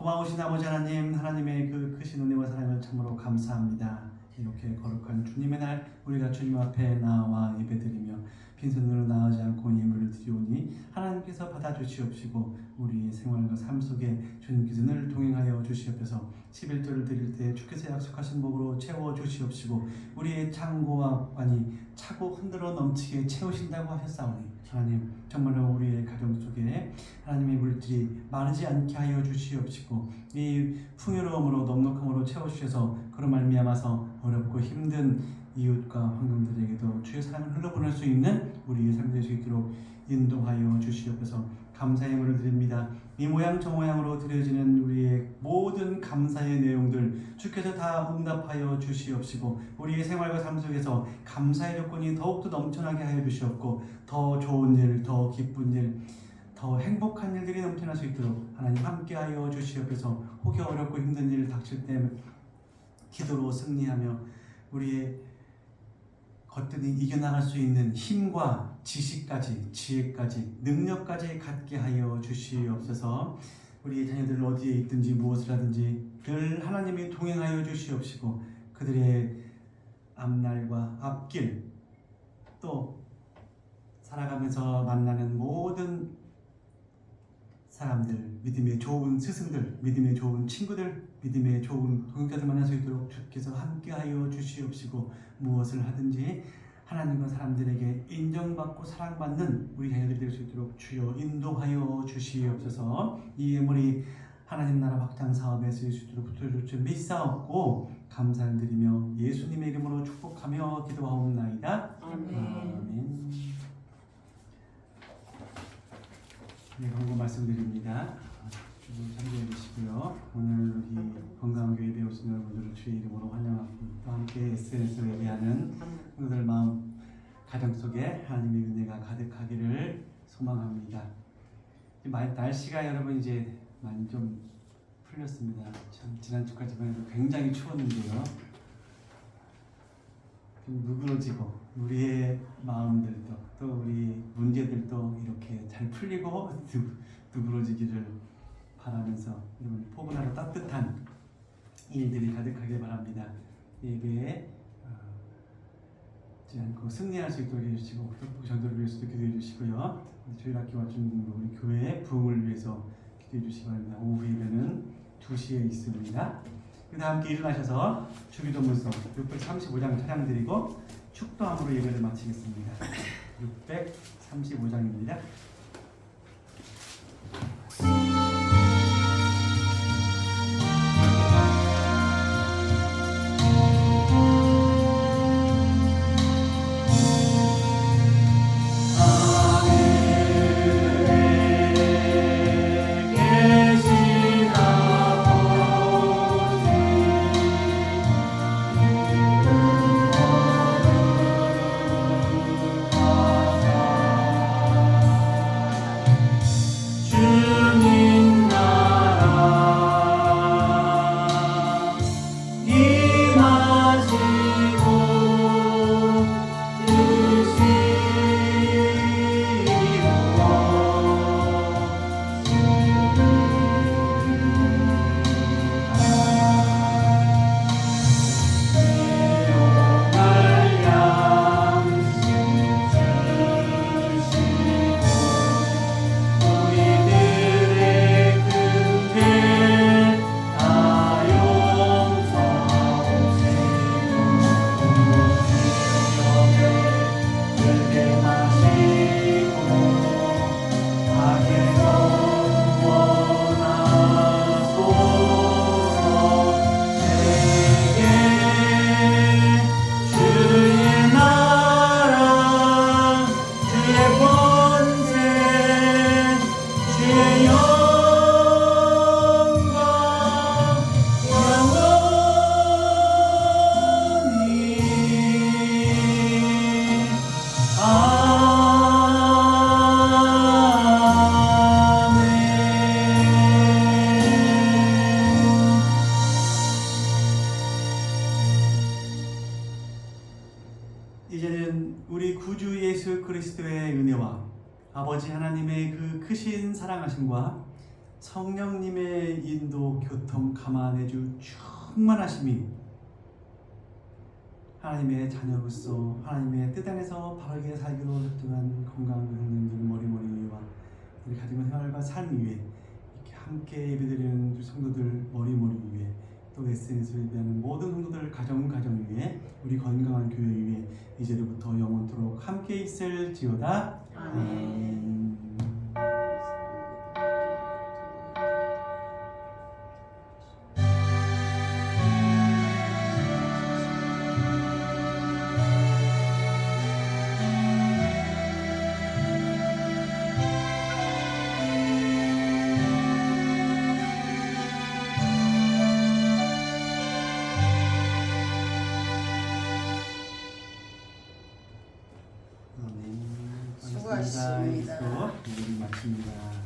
고마우신 아버지 하나님, 하나님의 그 크신 은혜와 사랑을 참으로 감사합니다. 이렇게 거룩한 주님의 날 우리가 주님 앞에 나와 예배드리며 빈손으로 나오지 않고 예물을 드리오니 하나님께서 받아주시옵시고 우리의 생활과 삶 속에 주님께서 늘 동행하여 주시옵소서. 11조를 드릴 때 주께서 약속하신 복으로 채워주시옵시고 우리의 창고와 관이 차고 흔들어 넘치게 채우신다고 하셨사오니 하나님 정말로 우리의 가정 속에 하나님의 물질이 마르지 않게 하여 주시옵시고 이 풍요로움으로 넉넉함으로 채워주셔서 그로 말미암아서 어렵고 힘든 이웃과 환경들에게도 주의 사랑을 흘러보낼 수 있는 우리의 삶이 될 수 있도록 인도하여 주시옵소서. 감사의 예물을 드립니다. 이 모양 저 모양으로 드려지는 우리의 모든 감사의 내용들 주께서 다 응답하여 주시옵시고 우리의 생활과 삶 속에서 감사의 조건이 더욱더 넘쳐나게 하여 주시옵고 더 좋은 일, 더 기쁜 일, 더 행복한 일들이 넘쳐날 수 있도록 하나님 함께하여 주시옵소서. 혹여 어렵고 힘든 일 닥칠 때 기도로 승리하며 우리의 것들이 이겨나갈 수 있는 힘과 지식까지, 지혜까지, 능력까지 갖게 하여 주시옵소서. 우리 자녀들 어디에 있든지 무엇을 하든지 늘 하나님이 동행하여 주시옵시고 그들의 앞날과 앞길 또 살아가면서 만나는 모든 사람들, 믿음의 좋은 스승들, 믿음의 좋은 친구들, 믿음의 좋은 동역자들 만날 수 있도록 주께서 함께하여 주시옵시고 무엇을 하든지 하나님과 사람들에게 인정받고 사랑받는 우리 자녀들이 될 수 있도록 주여 인도하여 주시옵소서. 이 예물이 하나님 나라 확장 사업에 쓰일 수 있도록 붙들어줄 줄 믿사옵고 감사를 드리며 예수님의 이름으로 축복하며 기도하옵나이다. 아멘. 네, 광고 말씀드립니다. 주님 참고해 주시고요. 오늘 우리 건강한 교회 배우신 여러분들을 주의 이름으로 환영하고 또 함께 SNS로 예배하는 성도들 마음 가정 속에 하나님의 은혜가 가득하기를 소망합니다. 날씨가 여러분 이제 많이 좀 풀렸습니다. 참 지난주까지만 해도 굉장히 추웠는데요. 좀 누그러지고 우리의 마음들도 또 우리 문제들도 이렇게 잘 풀리고 누그러지기를 바라면서 여러분 포근하고 따뜻한 일들이 가득하길 바랍니다. 예배에 않고 승리할 수 있도록 해주시고 또 전도를 위해서도 기도해 주시고요. 주일 학교 와준 우리 교회의 부흥을 위해서 기도해 주시기 바랍니다. 오후 예배는 2시에 있습니다. 그 다음 함께 일어나셔서 주기도문서 635장 찬양드리고 축도함으로 예배를 마치겠습니다. 635장입니다. 하나님의 그 크신 사랑하심과 성령님의 인도 교통 감안해주 충만하심이 하나님의 자녀로서 하나님의 뜻 안에서 바르게 살기로 협동한 건강한 형님들 머리머리와 우리 가정의 생활과 삶 위에 이렇게 함께 예배드리는 성도들 머리머리 위에 또 SNS를 예배하는 모든 성도들 가정 위에 우리 건강한 교회 위에 이제로부터 영원토록 함께 있을지어다. 아멘. 수고하셨습니다. 이거 마칩니다.